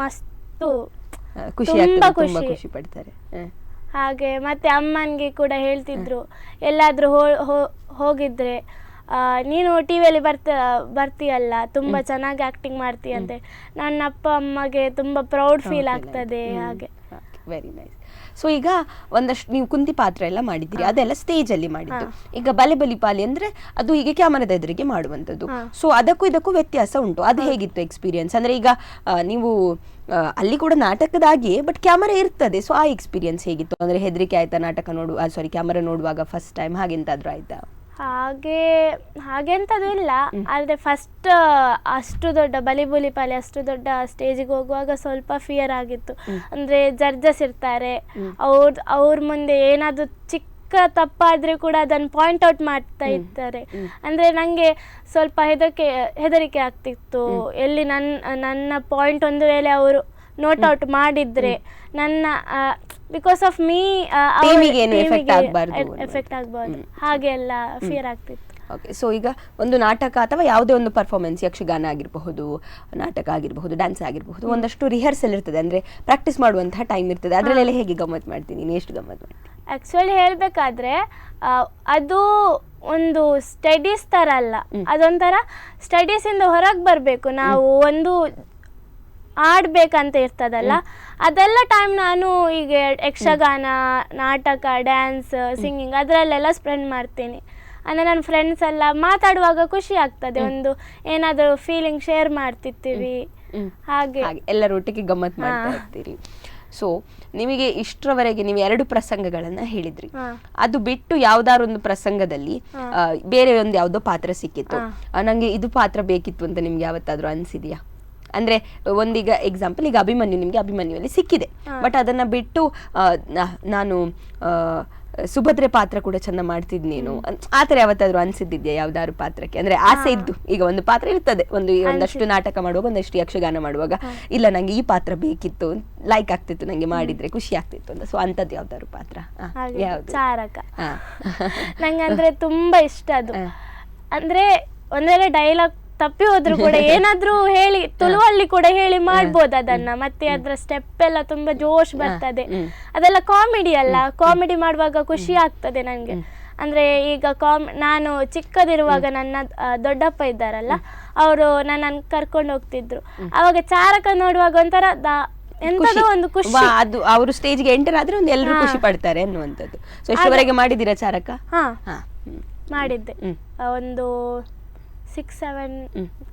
ಮಸ್ತು ಖುಷಿ ಆಗ್ತದೆ, ತುಂಬಾ ಖುಷಿ ಪಡ್ತಾರೆ. ಹಾಗೆ ಮತ್ತೆ ಅಮ್ಮನಿಗೆ ಕೂಡ ಹೇಳ್ತಿದ್ರು, ಎಲ್ಲಾದ್ರೂ ಹೋಗಿದ್ರೆ ನೀನು ಟಿವಿಯಲ್ಲಿ ಬರ್ತೀಯಲ್ಲ, ತುಂಬ ಚೆನ್ನಾಗಿ ಆ್ಯಕ್ಟಿಂಗ್ ಮಾಡ್ತೀಯಂತೆ. ನನ್ನ ಅಪ್ಪ ಅಮ್ಮಗೆ ತುಂಬ ಪ್ರೌಡ್ ಫೀಲ್ ಆಗ್ತದೆ. ಹಾಗೆ ವೆರಿ ನೈಸ್. ಸೊ ಈಗ ಒಂದಷ್ಟು ನೀವು ಕುಂತಿ ಪಾತ್ರ ಎಲ್ಲ ಮಾಡಿದ್ದೀರಿ, ಅದೆಲ್ಲ ಸ್ಟೇಜ್ ಅಲ್ಲಿ ಮಾಡಿದ್ದು. ಈಗ ಬಲೆ ಬಲಿಪಾಲಿ ಅಂದ್ರೆ ಅದು ಹೀಗೆ ಕ್ಯಾಮರಾದ ಎದುರಿಗೆ ಮಾಡುವಂಥದ್ದು. ಸೊ ಅದಕ್ಕೂ ಇದಕ್ಕೂ ವ್ಯತ್ಯಾಸ ಉಂಟು. ಅದು ಹೇಗಿತ್ತು ಎಕ್ಸ್ಪೀರಿಯನ್ಸ್? ಅಂದ್ರೆ ಈಗ ನೀವು ಅಲ್ಲಿ ಕೂಡ ನಾಟಕದಾಗಿಯೇ ಬಟ್ ಕ್ಯಾಮರಾ ಇರ್ತದೆ, ಸೊ ಆ ಎಕ್ಸ್ಪೀರಿಯನ್ಸ್ ಹೇಗಿತ್ತು? ಅಂದ್ರೆ ಹೆದರಿಕೆ ಆಯ್ತಾ ನಾಟಕ ಕ್ಯಾಮರಾ ನೋಡುವಾಗ ಫಸ್ಟ್ ಟೈಮ್ ಹಾಗೆಂತಾದ್ರೂ ಆಯ್ತಾ? ಹಾಗೆಂತದು ಇಲ್ಲ, ಆದರೆ ಫಸ್ಟ್ ಅಷ್ಟು ದೊಡ್ಡ ಬಲಿಪಾಲಿ ಅಷ್ಟು ದೊಡ್ಡ ಸ್ಟೇಜಿಗೆ ಹೋಗುವಾಗ ಸ್ವಲ್ಪ ಫಿಯರ್ ಆಗಿತ್ತು. ಅಂದರೆ ಜಡ್ಜಸ್ ಇರ್ತಾರೆ, ಅವ್ರ ಮುಂದೆ ಏನಾದರೂ ಚಿಕ್ಕ ತಪ್ಪಾದರೆ ಕೂಡ ಅದನ್ನು ಪಾಯಿಂಟ್ ಔಟ್ ಮಾಡ್ತಾ ಇರ್ತಾರೆ. ಅಂದರೆ ನನಗೆ ಸ್ವಲ್ಪ ಹೆದರಿಕೆ ಆಗ್ತಿತ್ತು. ಎಲ್ಲಿ ನನ್ನ ಪಾಯಿಂಟ್ ಒಂದು ವೇಳೆ ಅವರು ನೋಟ್ ಔಟ್ ಮಾಡಿದರೆ ನನ್ನ ಬಿಕಾಸ್ ಆಫ್ ಮೀ ಎಫೆಕ್ಟ್ ಆಗಬಾರ್ದು, ಹಾಗೆ ಎಲ್ಲ ಫಿಯರ್ ಆಗ್ತಿತ್ತು. ಓಕೆ. ಸೊ ಈಗ ಒಂದು ನಾಟಕ ಅಥವಾ ಯಾವುದೇ ಒಂದು ಪರ್ಫಾರ್ಮೆನ್ಸ್, ಯಕ್ಷಗಾನ ಆಗಿರಬಹುದು, ನಾಟಕ ಆಗಿರಬಹುದು, ಡ್ಯಾನ್ಸ್ ಆಗಿರಬಹುದು, ಒಂದಷ್ಟು ರಿಹರ್ಸಲ್ ಇರ್ತದೆ, ಅಂದರೆ ಪ್ರಾಕ್ಟೀಸ್ ಮಾಡುವಂತಹ ಟೈಮ್ ಇರ್ತದೆ. ಅದರಲ್ಲೆಲ್ಲ ಹೇಗೆ ಗಮ್ಮತ್ ಮಾಡ್ತೀನಿ, ನೀನು ಎಷ್ಟು ಗಮ್ಮತ್ ಮಾಡ್ತೀನಿ? ಆ್ಯಕ್ಚುಲಿ ಹೇಳಬೇಕಾದ್ರೆ ಅದು ಒಂದು ಸ್ಟಡೀಸ್ ಥರ ಅಲ್ಲ, ಅದೊಂಥರ ಸ್ಟಡೀಸಿಂದ ಹೊರಗೆ ಬರಬೇಕು. ನಾವು ಒಂದು ಆಡ್ಬೇಕಂತ ಇರ್ತದಲ್ಲ, ಅದೆಲ್ಲ ಟೈಮ್ ನಾನು ಈಗ ಯಕ್ಷಗಾನ, ನಾಟಕ, ಡ್ಯಾನ್ಸ್, ಸಿಂಗಿಂಗ್ ಅದರಲ್ಲೆಲ್ಲ ಸ್ಪೆಂಡ್ ಮಾಡ್ತೀನಿ. ಅಂದರೆ ನನ್ನ ಫ್ರೆಂಡ್ಸ್ ಎಲ್ಲ ಮಾತಾಡುವಾಗ ಖುಷಿ ಆಗ್ತದೆ, ಒಂದು ಏನಾದರೂ ಫೀಲಿಂಗ್ ಶೇರ್ ಮಾಡ್ತಿರ್ತೀವಿ, ಹಾಗೆ ಎಲ್ಲರೊಟ್ಟಿಗೆ ಗಮ್ಮತ್ ಮಾಡ್ತಾ ಇರ್ತೀರಿ. ಸೊ ನಿಮಗೆ ಇಷ್ಟರವರೆಗೆ ನೀವು 2 ಪ್ರಸಂಗಗಳನ್ನ ಹೇಳಿದ್ರಿ, ಅದು ಬಿಟ್ಟು ಯಾವ್ದಾದ್ರು ಒಂದು ಪ್ರಸಂಗದಲ್ಲಿ ಬೇರೆ ಒಂದು ಯಾವುದೋ ಪಾತ್ರ ಸಿಕ್ಕಿತ್ತು, ನಂಗೆ ಇದು ಪಾತ್ರ ಬೇಕಿತ್ತು ಅಂತ ನಿಮ್ಗೆ ಯಾವತ್ತಾದ್ರೂ ಅನ್ಸಿದ್ಯಾ? ಅಂದ್ರೆ ಒಂದೀಗ ಎಕ್ಸಾಂಪಲ್, ಈಗ ಅಭಿಮನ್ಯುವಲ್ಲಿ ಸಿಕ್ಕಿದೆ, ಬಟ್ ಅದನ್ನ ಬಿಟ್ಟು ನಾನು ಸುಭದ್ರೆ ಪಾತ್ರ ಕೂಡ ಚಂದ ಮಾಡ್ತಿದ್ನೇನು ಆತರ ಯಾವತ್ತಾದ್ರೂ ಅನ್ಸಿದ್ದಿದ್ಯಾ ಯಾವ್ದಾದ್ರು ಪಾತ್ರಕ್ಕೆ? ಅಂದ್ರೆ ಆಸೆ ಇದ್ದು, ಈಗ ಒಂದು ಪಾತ್ರ ಇರ್ತದೆ, ಒಂದಷ್ಟು ನಾಟಕ ಮಾಡುವಾಗ, ಒಂದಷ್ಟು ಯಕ್ಷಗಾನ ಮಾಡುವಾಗ, ಇಲ್ಲ ನಂಗೆ ಈ ಪಾತ್ರ ಬೇಕಿತ್ತು, ಲೈಕ್ ಆಗ್ತಿತ್ತು, ನಂಗೆ ಮಾಡಿದ್ರೆ ಖುಷಿ ಆಗ್ತಿತ್ತು ಅಂತ. ಸೊ ಅಂತದ್ದು ಯಾವ್ದಾದ್ರು ಪಾತ್ರ? ಯಾವ್ದು? ಚಾರಕ. ನಂಗಂದ್ರೆ ತುಂಬಾ ಇಷ್ಟ ಅದು. ಅಂದ್ರೆ ಒಂದೆಲ್ಲ ಡೈಲಾಗ್ ತಪ್ಪಿ ಹೋದ್ರು ಕೂಡ ಏನಾದ್ರೂ ಹೇಳಿ ತುಳುವಲ್ಲಿ ಕೂಡ ಹೇಳಿ ಮಾಡ್ಬೋದು ಅದನ್ನ. ಮತ್ತೆ ಅದ್ರ ಸ್ಟೆಪ್ ಎಲ್ಲ ತುಂಬಾ ಜೋಶ್ ಬರ್ತದೆ, ಅದೆಲ್ಲ ಕಾಮಿಡಿ ಅಲ್ಲ, ಕಾಮಿಡಿ ಮಾಡುವಾಗ ಖುಷಿ ಆಗ್ತದೆ ನಂಗೆ. ಅಂದ್ರೆ ಈಗ ನಾನು ಚಿಕ್ಕದಿರುವಾಗ ನನ್ನ ದೊಡ್ಡಪ್ಪ ಇದ್ದಾರಲ್ಲ, ಅವರು ನನ್ನನ್ನು ಕರ್ಕೊಂಡು ಹೋಗ್ತಿದ್ರು. ಅವಾಗ ಚಾರಕ ನೋಡುವಾಗ ಒಂಥರ ಎಂತದೋ ಒಂದು ಖುಷಿ. ಅದು ಅವರು ಸ್ಟೇಜ್ಗೆ ಎಂಟರ್ ಆದ್ರೆ ಒಂದು ಎಲ್ಲರೂ ಖುಷಿ ಪಡ್ತಾರೆ ಅನ್ನುವಂಥದ್ದು. ಸೊ ಇಷ್ಟವರೆಗೆ ಮಾಡಿದ್ದೀರಾ ಚಾರಕ? ಮಾಡಿದ್ದೆ, ಒಂದು 6-7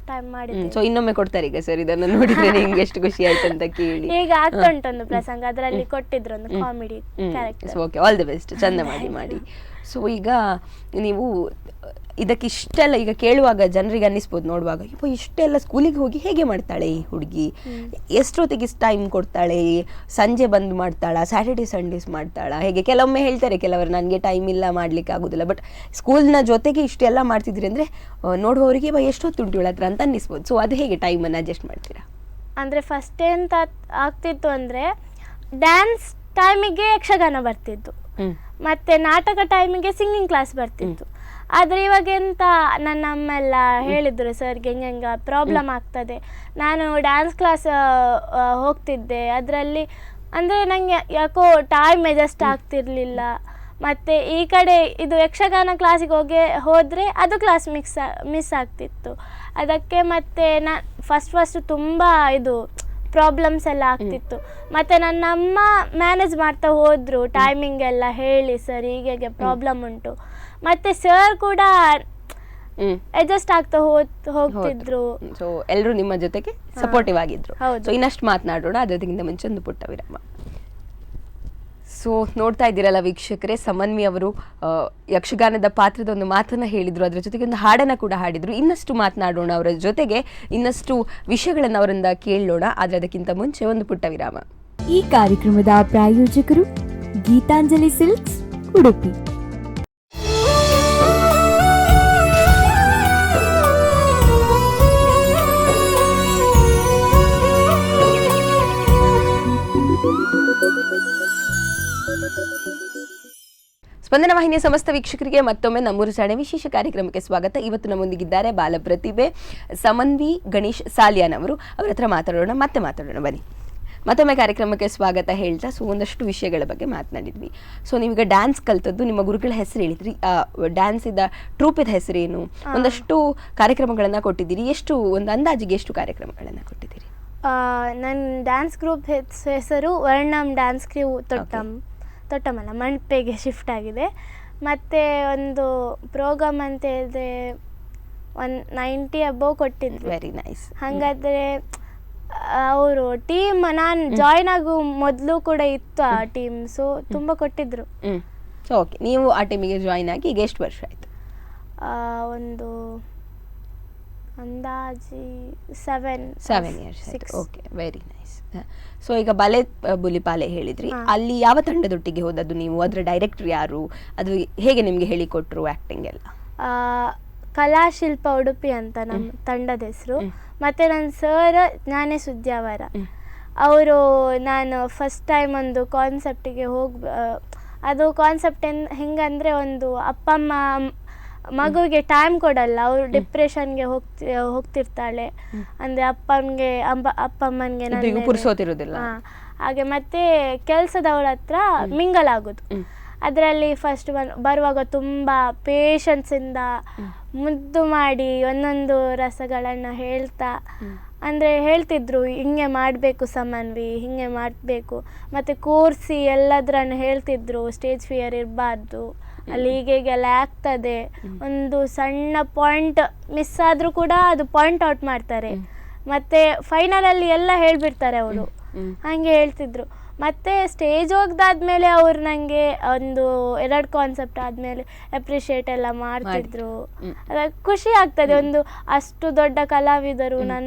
ಟೈಮ್ ಮಾಡಿದ್ದೆ. ಸೊ ಇನ್ನೊಮ್ಮೆ ಕೊಡ್ತಾರೆ ಈಗ ಸರ್ ಇದನ್ನು ನೋಡಿದ್ರೆ ನಿಮ್ಗೆ ಎಷ್ಟು ಖುಷಿ ಆಯ್ತು ಅಂತ ಕೇಳಿ? ಈಗ ಆಗ್ತಾ ಉಂಟು ಒಂದು ಪ್ರಸಂಗ, ಅದರಲ್ಲಿ ಕೊಟ್ಟಿದ್ರು ಒಂದು comedy character. Okay, all the best, ಚಂದ ಮಾಡಿ. ಸೊ ಈಗ ನೀವು ಇದಕ್ಕೆ ಇಷ್ಟೆಲ್ಲ ಈಗ ಕೇಳುವಾಗ ಜನರಿಗೆ ಅನ್ನಿಸ್ಬೋದು, ನೋಡುವಾಗ ಇಪ್ಪ ಇಷ್ಟೆಲ್ಲ ಸ್ಕೂಲಿಗೆ ಹೋಗಿ ಹೇಗೆ ಮಾಡ್ತಾಳೆ ಈ ಹುಡುಗಿ, ಎಷ್ಟೊತ್ತಿಗೆ ಟೈಮ್ ಕೊಡ್ತಾಳೆ, ಸಂಜೆ ಬಂದು ಮಾಡ್ತಾಳಾ, ಸ್ಯಾಟರ್ಡೇ ಸಂಡೇಸ್ ಮಾಡ್ತಾಳಾ, ಹೇಗೆ? ಕೆಲವೊಮ್ಮೆ ಹೇಳ್ತಾರೆ ಕೆಲವರು ನನಗೆ ಟೈಮ್ ಇಲ್ಲ, ಮಾಡ್ಲಿಕ್ಕೆ ಆಗೋದಿಲ್ಲ. ಬಟ್ ಸ್ಕೂಲ್ನ ಜೊತೆಗೆ ಇಷ್ಟೆಲ್ಲ ಮಾಡ್ತಿದ್ರಿ ಅಂದರೆ ನೋಡುವವರಿಗೆ ಎಷ್ಟೊತ್ತುಂಟು ಇವಳ ಹತ್ರ ಅಂತ ಅನ್ನಿಸ್ಬೋದು. ಸೊ ಅದು ಹೇಗೆ ಟೈಮನ್ನು ಅಡ್ಜಸ್ಟ್ ಮಾಡ್ತೀರಾ? ಅಂದರೆ ಫಸ್ಟ್ ಎಂತ ಆಗ್ತಿತ್ತು ಅಂದರೆ ಡ್ಯಾನ್ಸ್ ಟೈಮಿಗೆ ಯಕ್ಷಗಾನ ಬರ್ತಿತ್ತು, ಮತ್ತು ನಾಟಕ ಟೈಮಿಗೆ ಸಿಂಗಿಂಗ್ ಕ್ಲಾಸ್ ಬರ್ತಿತ್ತು. ಆದರೆ ಇವಾಗ ಎಂತ ನನ್ನ ಅಮ್ಮ ಎಲ್ಲ ಹೇಳಿದರು ಸರ್ಗೆ ಹೆಂಗೆ ಪ್ರಾಬ್ಲಮ್ ಆಗ್ತದೆ. ನಾನು ಡ್ಯಾನ್ಸ್ ಕ್ಲಾಸ್ ಹೋಗ್ತಿದ್ದೆ, ಅದರಲ್ಲಿ ಅಂದರೆ ನನಗೆ ಯಾಕೋ ಟೈಮ್ ಅಡ್ಜಸ್ಟ್ ಆಗ್ತಿರಲಿಲ್ಲ. ಮತ್ತು ಈ ಕಡೆ ಇದು ಯಕ್ಷಗಾನ ಕ್ಲಾಸಿಗೆ ಹೋದರೆ ಅದು ಕ್ಲಾಸ್ ಮಿಸ್ ಆಗ್ತಿತ್ತು. ಅದಕ್ಕೆ ಮತ್ತು ಫಸ್ಟ್ ತುಂಬ ಇದು ಪ್ರಾಬ್ಲಮ್ಸ್ ಎಲ್ಲ ಆಗ್ತಿತ್ತು. ಮತ್ತು ನನ್ನ ಅಮ್ಮ ಮ್ಯಾನೇಜ್ ಮಾಡ್ತಾ ಹೋದರು, ಟೈಮಿಂಗ್ ಎಲ್ಲ ಹೇಳಿ ಸರ್ ಹೀಗೆ ಪ್ರಾಬ್ಲಮ್ ಉಂಟು. ಮತ್ತು ಸರ್ ಕೂಡ ಅಡ್ಜಸ್ಟ್ ಆಗ್ತಾ ಹೋಗ್ತಿದ್ರು. ಸೊ ಎಲ್ಲರೂ ನಿಮ್ಮ ಜೊತೆಗೆ ಸಪೋರ್ಟಿವ್ ಆಗಿದ್ರು. ಸೊ ಇನ್ನಷ್ಟು ಮಾತನಾಡೋಣ, ಅದಕ್ಕಿಂತ ಮುಂಚೆ ಒಂದು ಪುಟ್ಟ ವಿರಾಮ. ಸೊ ನೋಡ್ತಾ ಇದ್ದೀರಲ್ಲ ವೀಕ್ಷಕರೇ, ಸಮನ್ವಿ ಅವರು ಯಕ್ಷಗಾನದ ಪಾತ್ರದ ಒಂದು ಮಾತನ್ನ ಹೇಳಿದ್ರು, ಅದರ ಜೊತೆಗೆ ಒಂದು ಹಾಡನ್ನ ಕೂಡ ಹಾಡಿದ್ರು. ಇನ್ನಷ್ಟು ಮಾತನಾಡೋಣ ಅವರ ಜೊತೆಗೆ, ಇನ್ನಷ್ಟು ವಿಷಯಗಳನ್ನು ಅವರಿಂದ ಕೇಳೋಣ. ಆದರೆ ಅದಕ್ಕಿಂತ ಮುಂಚೆ ಒಂದು ಪುಟ್ಟ ವಿರಾಮ. ಈ ಕಾರ್ಯಕ್ರಮದ ಪ್ರಾಯೋಜಕರು ಗೀತಾಂಜಲಿ ಸಿಲ್ಕ್ಸ್, ಉಡುಪಿ. ಸ್ಪಂದನ ವಾಹಿನಿಯ ಸಮಸ್ತ ವೀಕ್ಷಕರಿಗೆ ಮತ್ತೊಮ್ಮೆ ನಮ್ಮೂರು ಸಾಡೆ ವಿಶೇಷ ಕಾರ್ಯಕ್ರಮಕ್ಕೆ ಸ್ವಾಗತ. ಇವತ್ತು ನಮ್ಮೊಂದಿಗಿದ್ದಾರೆ ಬಾಲ ಪ್ರತಿಭೆ ಸಮನ್ವಿ ಗಣೇಶ್ ಸಾಲಿಯಾನ್ ಅವರು. ಅವರ ಹತ್ರ ಮಾತಾಡೋಣ, ಮತ್ತೆ ಮಾತಾಡೋಣ ಬನ್ನಿ. ಮತ್ತೊಮ್ಮೆ ಕಾರ್ಯಕ್ರಮಕ್ಕೆ ಸ್ವಾಗತ ಹೇಳ್ತಾ, ಸೊ ಒಂದಷ್ಟು ವಿಷಯಗಳ ಬಗ್ಗೆ ಮಾತನಾಡಿದ್ವಿ. ಸೊ ನೀವೀಗ ಡ್ಯಾನ್ಸ್ ಕಲ್ತದ್ದು, ನಿಮ್ಮ ಗುರುಗಳ ಹೆಸರು ಹೇಳಿದ್ರಿ, ಡ್ಯಾನ್ಸ್ ಇದ್ದ ಟ್ರೂಪಿದ ಹೆಸರೇನು, ಒಂದಷ್ಟು ಕಾರ್ಯಕ್ರಮಗಳನ್ನ ಕೊಟ್ಟಿದ್ದೀರಿ. ಎಷ್ಟು ಒಂದು ಅಂದಾಜಿಗೆ ಎಷ್ಟು ಕಾರ್ಯಕ್ರಮಗಳನ್ನ ಕೊಟ್ಟಿದ್ದೀರಿ? ನನ್ನ ಡ್ಯಾನ್ಸ್ ಗ್ರೂಪ್ ಹೆಸರು ವರ್ಣಂ ಡ್ಯಾನ್ಸ್ ಕ್ರೂ ತೊಟ್ಟಮಲ್ಲ, ಮಲ್ಪೆಗೆ ಶಿಫ್ಟ್ ಆಗಿದೆ. ಮತ್ತು ಒಂದು ಪ್ರೋಗ್ರಾಮ್ ಅಂತ ಹೇಳಿದ್ರೆ 190 ಅಬೌವ್ ಕೊಟ್ಟಿದ್ರು. Very nice. ಹಾಗಾದರೆ ಅವರು ಟೀಮ್ ನಾನು ಜಾಯ್ನ್ ಆಗೋ ಮೊದಲು ಕೂಡ ಇತ್ತು ಆ ಟೀಮ್, ಸೊ ತುಂಬ ಕೊಟ್ಟಿದ್ರು. ಓಕೆ, ನೀವು ಆ ಟೀಮಿಗೆ ಜಾಯ್ನ್ ಆಗಿ ಈಗ ಎಷ್ಟು ವರ್ಷ ಆಯಿತು? ಒಂದು ಅಂದಾಜಿ 7 years. Okay, very nice. So ಈಗ ಬಲೆ ಬುಲಿಪಾಲೆ ಹೇಳಿದ್ರಿ, ಅಲ್ಲಿ ಯಾವ ತಂಡದೊಟ್ಟಿಗೆ ಹೋದದ್ದು ನೀವು? ಅದರ ಡೈರೆಕ್ಟರ್ ಯಾರು? ಅದು ಹೇಗೆ ನಿಮಗೆ ಹೇಳಿಕೊಟ್ರು ಆ್ಯಕ್ಟಿಂಗ್ ಎಲ್ಲ? ಕಲಾಶಿಲ್ಪ ಉಡುಪಿ ಅಂತ ನಮ್ಮ ತಂಡದ ಹೆಸರು. ಮತ್ತು ನನ್ನ ಸರ್ ಜ್ಞಾನೇ ಸುದ್ಯಾವರ ಅವರು. ನಾನು ಫಸ್ಟ್ ಟೈಮ್ ಒಂದು ಕಾನ್ಸೆಪ್ಟಿಗೆ ಅದು ಕಾನ್ಸೆಪ್ಟ್ ಹೆಂಗಂದರೆ, ಒಂದು ಅಪ್ಪ ಅಮ್ಮ ಮಗುವಿಗೆ ಟೈಮ್ ಕೊಡಲ್ಲ, ಅವರು ಡಿಪ್ರೆಷನ್ಗೆ ಹೋಗ್ತಿರ್ತಾಳೆ. ಅಂದರೆ ಅಪ್ಪ ಅಮ್ಮನಿಗೆ ಪುರ್ಸೋತಿರೋದಿಲ್ಲ ಹಾಗೆ. ಮತ್ತೆ ಕೆಲಸದವಳ ಹತ್ರ ಮಿಂಗಲ್ ಆಗೋದು. ಅದರಲ್ಲಿ ಫಸ್ಟ್ ಬರುವಾಗ ತುಂಬ ಪೇಷನ್ಸಿಂದ ಮುದ್ದು ಮಾಡಿ ಒಂದೊಂದು ರಸಗಳನ್ನು ಹೇಳ್ತಾ, ಅಂದರೆ ಹೇಳ್ತಿದ್ರು ಹಿಂಗೆ ಮಾಡಬೇಕು ಸಮನ್ವಿ, ಹಿಂಗೆ ಮಾಡಬೇಕು, ಮತ್ತು ಕೂರಿಸಿ ಎಲ್ಲದರನ್ನು ಹೇಳ್ತಿದ್ರು. ಸ್ಟೇಜ್ ಫಿಯರ್ ಇರಬಾರ್ದು, ಅಲ್ಲಿ ಹೀಗೆಲ್ಲ ಆಗ್ತದೆ, ಒಂದು ಸಣ್ಣ ಪಾಯಿಂಟ್ ಮಿಸ್ ಆದರೂ ಕೂಡ ಅದು ಪಾಯಿಂಟ್ ಔಟ್ ಮಾಡ್ತಾರೆ, ಮತ್ತು ಫೈನಲಲ್ಲಿ ಎಲ್ಲ ಹೇಳಿಬಿಡ್ತಾರೆ ಅವರು. ಹಾಗೆ ಹೇಳ್ತಿದ್ರು. ಮತ್ತು ಸ್ಟೇಜ್ ಹೋಗ್ದಾದ್ಮೇಲೆ ಅವರು ನನಗೆ ಒಂದು 2 ಕಾನ್ಸೆಪ್ಟ್ ಆದಮೇಲೆ ಅಪ್ರಿಷಿಯೇಟ್ ಎಲ್ಲ ಮಾಡ್ತಿದ್ರು. ಖುಷಿ ಆಗ್ತದೆ, ಒಂದು ಅಷ್ಟು ದೊಡ್ಡ ಕಲಾವಿದರು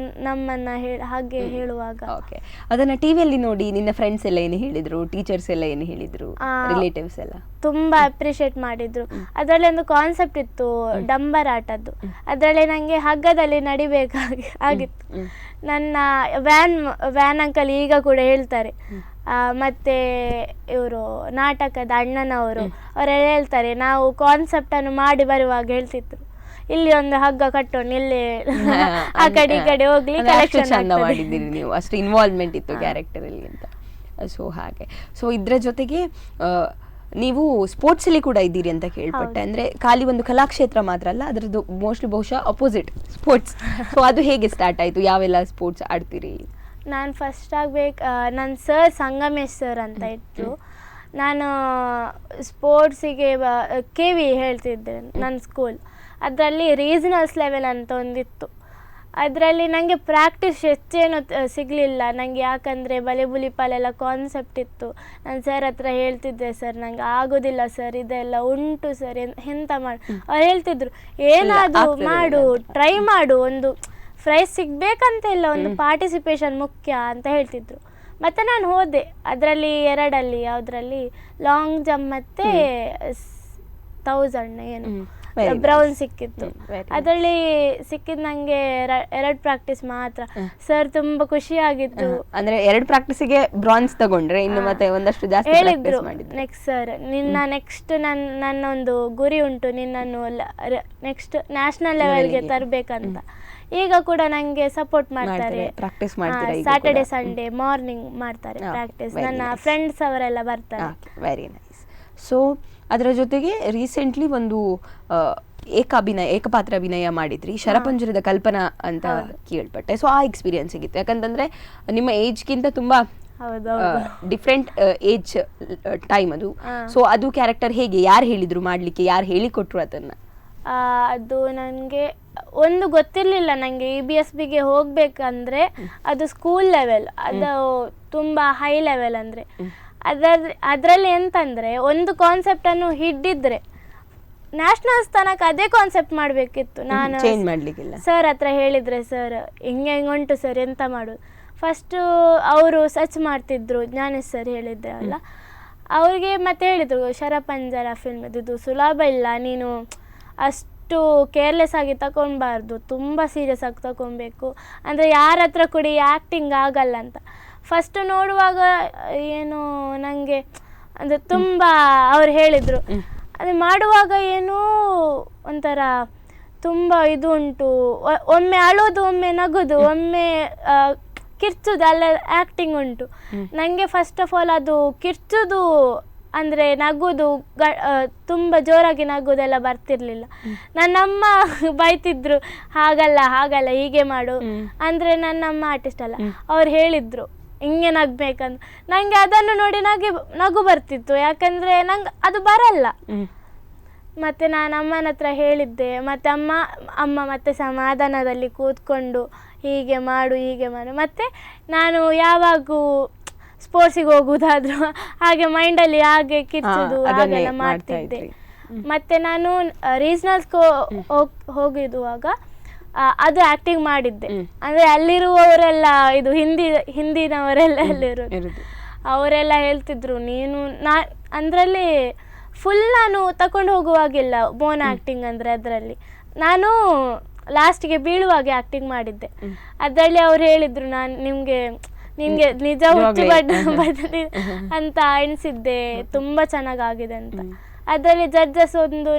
ನಮ್ಮನ್ನು ಹಾಗೆ ಹೇಳುವಾಗ. ಓಕೆ, ಅದನ್ನು ಟಿವಿಯಲ್ಲಿ ನೋಡಿ ನಿನ್ನ ಫ್ರೆಂಡ್ಸ್ ಎಲ್ಲ ಏನು ಹೇಳಿದ್ರು, ಟೀಚರ್ಸ್ ಎಲ್ಲ ಏನು ಹೇಳಿದ್ರು, ರಿಲೇಟಿವ್ಸ್ ಎಲ್ಲ ತುಂಬ ಅಪ್ರಿಷಿಯೇಟ್ ಮಾಡಿದ್ರು. ಅದರಲ್ಲಿ ಒಂದು ಕಾನ್ಸೆಪ್ಟ್ ಇತ್ತು, ಡಂಬರ್ ಆಟದ್ದು. ಅದರಲ್ಲಿ ನನಗೆ ಹಗ್ಗದಲ್ಲಿ ನಡಿಬೇಕಾಗಿತ್ತು. ನನ್ನ ವ್ಯಾನ್ ಅಂಕಲ್ ಈಗ ಕೂಡ ಹೇಳ್ತಾರೆ. ಮತ್ತು ಇವರು ನಾಟಕದ ಅಣ್ಣನವರು ಅವರೆಲ್ಲ ಹೇಳ್ತಾರೆ, ನಾವು ಕಾನ್ಸೆಪ್ಟನ್ನು ಮಾಡಿ ಬರುವಾಗ ಹೇಳ್ತಿದ್ರು, ಇಲ್ಲಿ ಒಂದು ಹಗ್ಗ ಕಟ್ಟೋಣ, ಇಲ್ಲಿ ಆ ಕಡೆ ಈ ಕಡೆ ಹೋಗ್ಲಿ, ಕಲೆಕ್ಷನ್ ಮಾಡಿದ್ದೀರಿ ನೀವು, ಅಷ್ಟು ಇನ್ವಾಲ್ವ್ಮೆಂಟ್ ಇತ್ತು ಕ್ಯಾರೆಕ್ಟರ್ ಅಲ್ಲಿ ಅಂತ. ಸೊ ಹಾಗೆ. ಸೊ ಇದ್ರ ಜೊತೆಗೆ ನೀವು ಸ್ಪೋರ್ಟ್ಸ್ ಅಲ್ಲಿ ಕೂಡ ಇದ್ದೀರಿ ಅಂತ ಕೇಳ್ಪಟ್ಟೆ. ಅಂದ್ರೆ ಖಾಲಿ ಒಂದು ಕಲಾಕ್ಷೇತ್ರ ಮಾತ್ರ ಅಲ್ಲ, ಅದರದ್ದು ಬಹುಶಃ ಅಪೋಸಿಟ್ ಸ್ಪೋರ್ಟ್ಸ್. ಸೊ ಅದು ಹೇಗೆ ಸ್ಟಾರ್ಟ್ ಆಯ್ತು? ಯಾವೆಲ್ಲ ಸ್ಪೋರ್ಟ್ಸ್ ಆಡ್ತೀರಿ? ನಾನು ಫಸ್ಟ್ ನನ್ನ ಸರ್ ಸಂಗಮೇಶ್ ಸರ್ ಅಂತ ಇದ್ರು. ನಾನು ಸ್ಪೋರ್ಟ್ಸಿಗೆ KV ಹೇಳ್ತಿದ್ದೆ, ನನ್ನ ಸ್ಕೂಲ್. ಅದರಲ್ಲಿ ರೀಜನಲ್ಸ್ ಲೆವೆಲ್ ಅಂತ ಒಂದಿತ್ತು. ಅದರಲ್ಲಿ ನನಗೆ ಪ್ರಾಕ್ಟೀಸ್ ಹೆಚ್ಚೇನು ಸಿಗಲಿಲ್ಲ ನನಗೆ, ಯಾಕಂದರೆ ಬಲೆ ಬುಲಿಪಾಲೆಲ್ಲ ಕಾನ್ಸೆಪ್ಟ್ ಇತ್ತು. ನಾನು ಸರ್ ಹತ್ರ ಹೇಳ್ತಿದ್ದೆ, ಸರ್ ನನಗೆ ಆಗೋದಿಲ್ಲ ಸರ್, ಇದೆಲ್ಲ ಉಂಟು ಸರ್, ಎಂತ ಮಾಡಿ. ಅವ್ರು ಹೇಳ್ತಿದ್ರು, ಏನಾದರೂ ಮಾಡು, ಟ್ರೈ ಮಾಡು, ಒಂದು ಪ್ರೈಸ್ ಸಿಗಬೇಕಂತ ಇಲ್ಲ, ಒಂದು ಪಾರ್ಟಿಸಿಪೇಷನ್ ಮುಖ್ಯ ಅಂತ ಹೇಳ್ತಿದ್ರು. ಮತ್ತು ನಾನು ಹೋದೆ. ಅದರಲ್ಲಿ 2 ಯಾವುದರಲ್ಲಿ ಲಾಂಗ್ ಜಂಪ್ ಮತ್ತು 1000 ಏನು ಬ್ರೌನ್ ಸಿಕ್ಕಿತ್ತು. ಅದರಲ್ಲಿ ಸಿಕ್ಕಿದ್ದು ನನಗೆ 2 ಪ್ರಾಕ್ಟೀಸ್ ಮಾತ್ರ. ಸರ್ ತುಂಬ ಖುಷಿಯಾಗಿತ್ತು. ಅಂದ್ರೆ 2 ಪ್ರಾಕ್ಟೀಸಿಗೆ ಬ್ರಾನ್ಸ್ ತಗೊಂಡ್ರೆ ಇನ್ನು ಮತ್ತೆ ಒಂದಷ್ಟು ಜಾಸ್ತಿ ಹೇಳಿದ್ರು. ನೆಕ್ಸ್ಟ್ ಸರ್, ನೆಕ್ಸ್ಟ್ ನನ್ನೊಂದು ಗುರಿ ಉಂಟು, ನಿನ್ನನ್ನು ನೆಕ್ಸ್ಟ್ ನ್ಯಾಷನಲ್ ಲೆವೆಲ್ಗೆ ತರಬೇಕಂತ. ಈಗ ಕೂಡ ನನಗೆ ಸಪೋರ್ಟ್ ಮಾಡ್ತಾರೆ. ಸ್ಯಾಟರ್ಡೆ ಸಂಡೇ ಮಾರ್ನಿಂಗ್ ಮಾಡ್ತಾರೆ ಪ್ರಾಕ್ಟೀಸ್. ನನ್ನ ಫ್ರೆಂಡ್ಸ್ ಅವರೆಲ್ಲ ಬರ್ತಾರೆ. Very nice. ಸೊ ಅದರ ಜೊತೆಗೆ ರೀಸೆಂಟ್ಲಿ ಒಂದು ಏಕಪಾತ್ರ ಅಭಿನಯ ಮಾಡಿದ್ರಿ, ಶರಪಂಜರದ ಕಲ್ಪನಾ ಅಂತ ಕೇಳ್ಪಟ್ಟೆ. ಸೊ ಆ ಎಕ್ಸ್ಪೀರಿಯನ್ಸ್ ಹೇಗಿತ್ತು? ಯಾಕಂತಂದ್ರೆ ನಿಮ್ಮ ಏಜ್ಗಿಂತ ತುಂಬಾ ಡಿಫ್ರೆಂಟ್ ಏಜ್ ಟೈಮ್ ಅದು. ಸೊ ಅದು ಕ್ಯಾರೆಕ್ಟರ್ ಹೇಗೆ, ಯಾರು ಹೇಳಿದ್ರು ಮಾಡ್ಲಿಕ್ಕೆ, ಯಾರು ಹೇಳಿಕೊಟ್ರು ಅದನ್ನ? ಅದು ನನಗೆ ಒಂದು ಗೊತ್ತಿರಲಿಲ್ಲ ನನಗೆ EBSBಗೆ ಹೋಗಬೇಕಂದ್ರೆ ಅದು ಸ್ಕೂಲ್ ಲೆವೆಲ್, ಅದು ತುಂಬ ಹೈ ಲೆವೆಲ್ ಅಂದರೆ ಅದರಲ್ಲಿ ಎಂತಂದರೆ ಒಂದು ಕಾನ್ಸೆಪ್ಟನ್ನು ಹಿಡಿದ್ರೆ ನ್ಯಾಷನಲ್ಸ್ ತನಕ ಅದೇ ಕಾನ್ಸೆಪ್ಟ್ ಮಾಡಬೇಕಿತ್ತು. ನಾನು ಚೇಂಜ್ ಮಾಡಲಿಕ್ಕಿಲ್ಲ. ಸರ್ ಹತ್ರ ಹೇಳಿದರೆ, ಸರ್ ಹಿಂಗೆ ಉಂಟು ಸರ್, ಎಂತ ಮಾಡೋದು. ಫಸ್ಟು ಅವರು ಸರ್ಚ್ ಮಾಡ್ತಿದ್ರು, ಜ್ಞಾನೇಶ್ ಸರ್ ಹೇಳಿದ್ರಲ್ಲ, ಅವ್ರಿಗೆ ಮತ್ತೆ ಹೇಳಿದರು ಶರಪಂಜರ ಫಿಲ್ಮ್ ಇದು ಸುಲಭ ಇಲ್ಲ, ನೀನು ಅಷ್ಟು ಕೇರ್ಲೆಸ್ ಆಗಿ ತಗೊಳ್ಬಾರ್ದು, ತುಂಬ ಸೀರಿಯಸ್ ಆಗಿ ತಗೊಬೇಕು, ಅಂದರೆ ಯಾರ ಹತ್ರ ಕೂಡ ಈ ಆ್ಯಕ್ಟಿಂಗ್ ಆಗಲ್ಲ ಅಂತ. ಫಸ್ಟು ನೋಡುವಾಗ ಏನು ನನಗೆ ಅಂದರೆ ತುಂಬ ಅವ್ರು ಹೇಳಿದರು, ಅದು ಮಾಡುವಾಗ ಏನೋ ಒಂಥರ ತುಂಬ ಇದು ಉಂಟು, ಒಮ್ಮೆ ಅಳೋದು, ಒಮ್ಮೆ ನಗೋದು, ಒಮ್ಮೆ ಕಿರ್ಚೋದು, ಅಲ್ಲ ಆ್ಯಕ್ಟಿಂಗ್ ಉಂಟು. ನನಗೆ ಫಸ್ಟ್ ಆಫ್ ಆಲ್ ಅದು ಕಿರ್ಚೋದು ಅಂದರೆ ನಗೋದು, ತುಂಬ ಜೋರಾಗಿ ನಗೋದೆಲ್ಲ ಬರ್ತಿರ್ಲಿಲ್ಲ. ನನ್ನಮ್ಮ ಬೈತಿದ್ರು, ಹಾಗಲ್ಲ ಹೀಗೆ ಮಾಡು ಅಂದರೆ. ನನ್ನಮ್ಮ ಆರ್ಟಿಸ್ಟ್ ಅಲ್ಲ, ಅವ್ರು ಹೇಳಿದರು ಹಿಂಗೆ ನಗ್ಬೇಕಂತ. ನನಗೆ ಅದನ್ನು ನೋಡಿ ನಗು ಬರ್ತಿತ್ತು, ಯಾಕಂದರೆ ನಂಗೆ ಅದು ಬರಲ್ಲ. ಮತ್ತು ನಾನು ಅಮ್ಮನ ಹತ್ರ ಹೇಳಿದ್ದೆ, ಮತ್ತು ಅಮ್ಮ ಮತ್ತೆ ಸಮಾಧಾನದಲ್ಲಿ ಕೂತ್ಕೊಂಡು ಹೀಗೆ ಮಾಡು ಮತ್ತು ನಾನು ಯಾವಾಗೂ ಸ್ಪೋರ್ಟ್ಸಿಗೆ ಹೋಗುವುದಾದ್ರೂ ಹಾಗೆ ಮೈಂಡಲ್ಲಿ ಹಾಗೆ ಕಿಚ್ಚೋದು ಹಾಗೆಲ್ಲ ಮಾಡ್ತಿದ್ದೆ. ಮತ್ತು ನಾನು ರೀಜ್ನಲ್ಸ್ಗೆ ಹೋಗಿರುವಾಗ ಅದು ಆ್ಯಕ್ಟಿಂಗ್ ಮಾಡಿದ್ದೆ. ಅಂದರೆ ಅಲ್ಲಿರುವವರೆಲ್ಲ ಇದು ಹಿಂದಿನವರೆಲ್ಲ ಅಲ್ಲಿರೋದು, ಅವರೆಲ್ಲ ಹೇಳ್ತಿದ್ರು ನೀನು ಅದರಲ್ಲಿ ಫುಲ್ ನಾನು ತಗೊಂಡು ಹೋಗುವಾಗಿಲ್ಲ ಬೋನ್ ಆ್ಯಕ್ಟಿಂಗ್ ಅಂದರೆ. ಅದರಲ್ಲಿ ನಾನು ಲಾಸ್ಟಿಗೆ ಬೀಳುವಾಗೆ ಆ್ಯಕ್ಟಿಂಗ್ ಮಾಡಿದ್ದೆ. ಅದರಲ್ಲಿ ಅವ್ರು ಹೇಳಿದರು, ನಾನು ನಿನಗೆ ನಿಜ ಹುಚ್ಚು ಬದಲಿ ಅಂತ ಎಣಿಸಿದ್ದೆ, ತುಂಬ ಚೆನ್ನಾಗಾಗಿದೆ ಅಂತ. ಅದರಲ್ಲಿ ಜಡ್ಜಸ್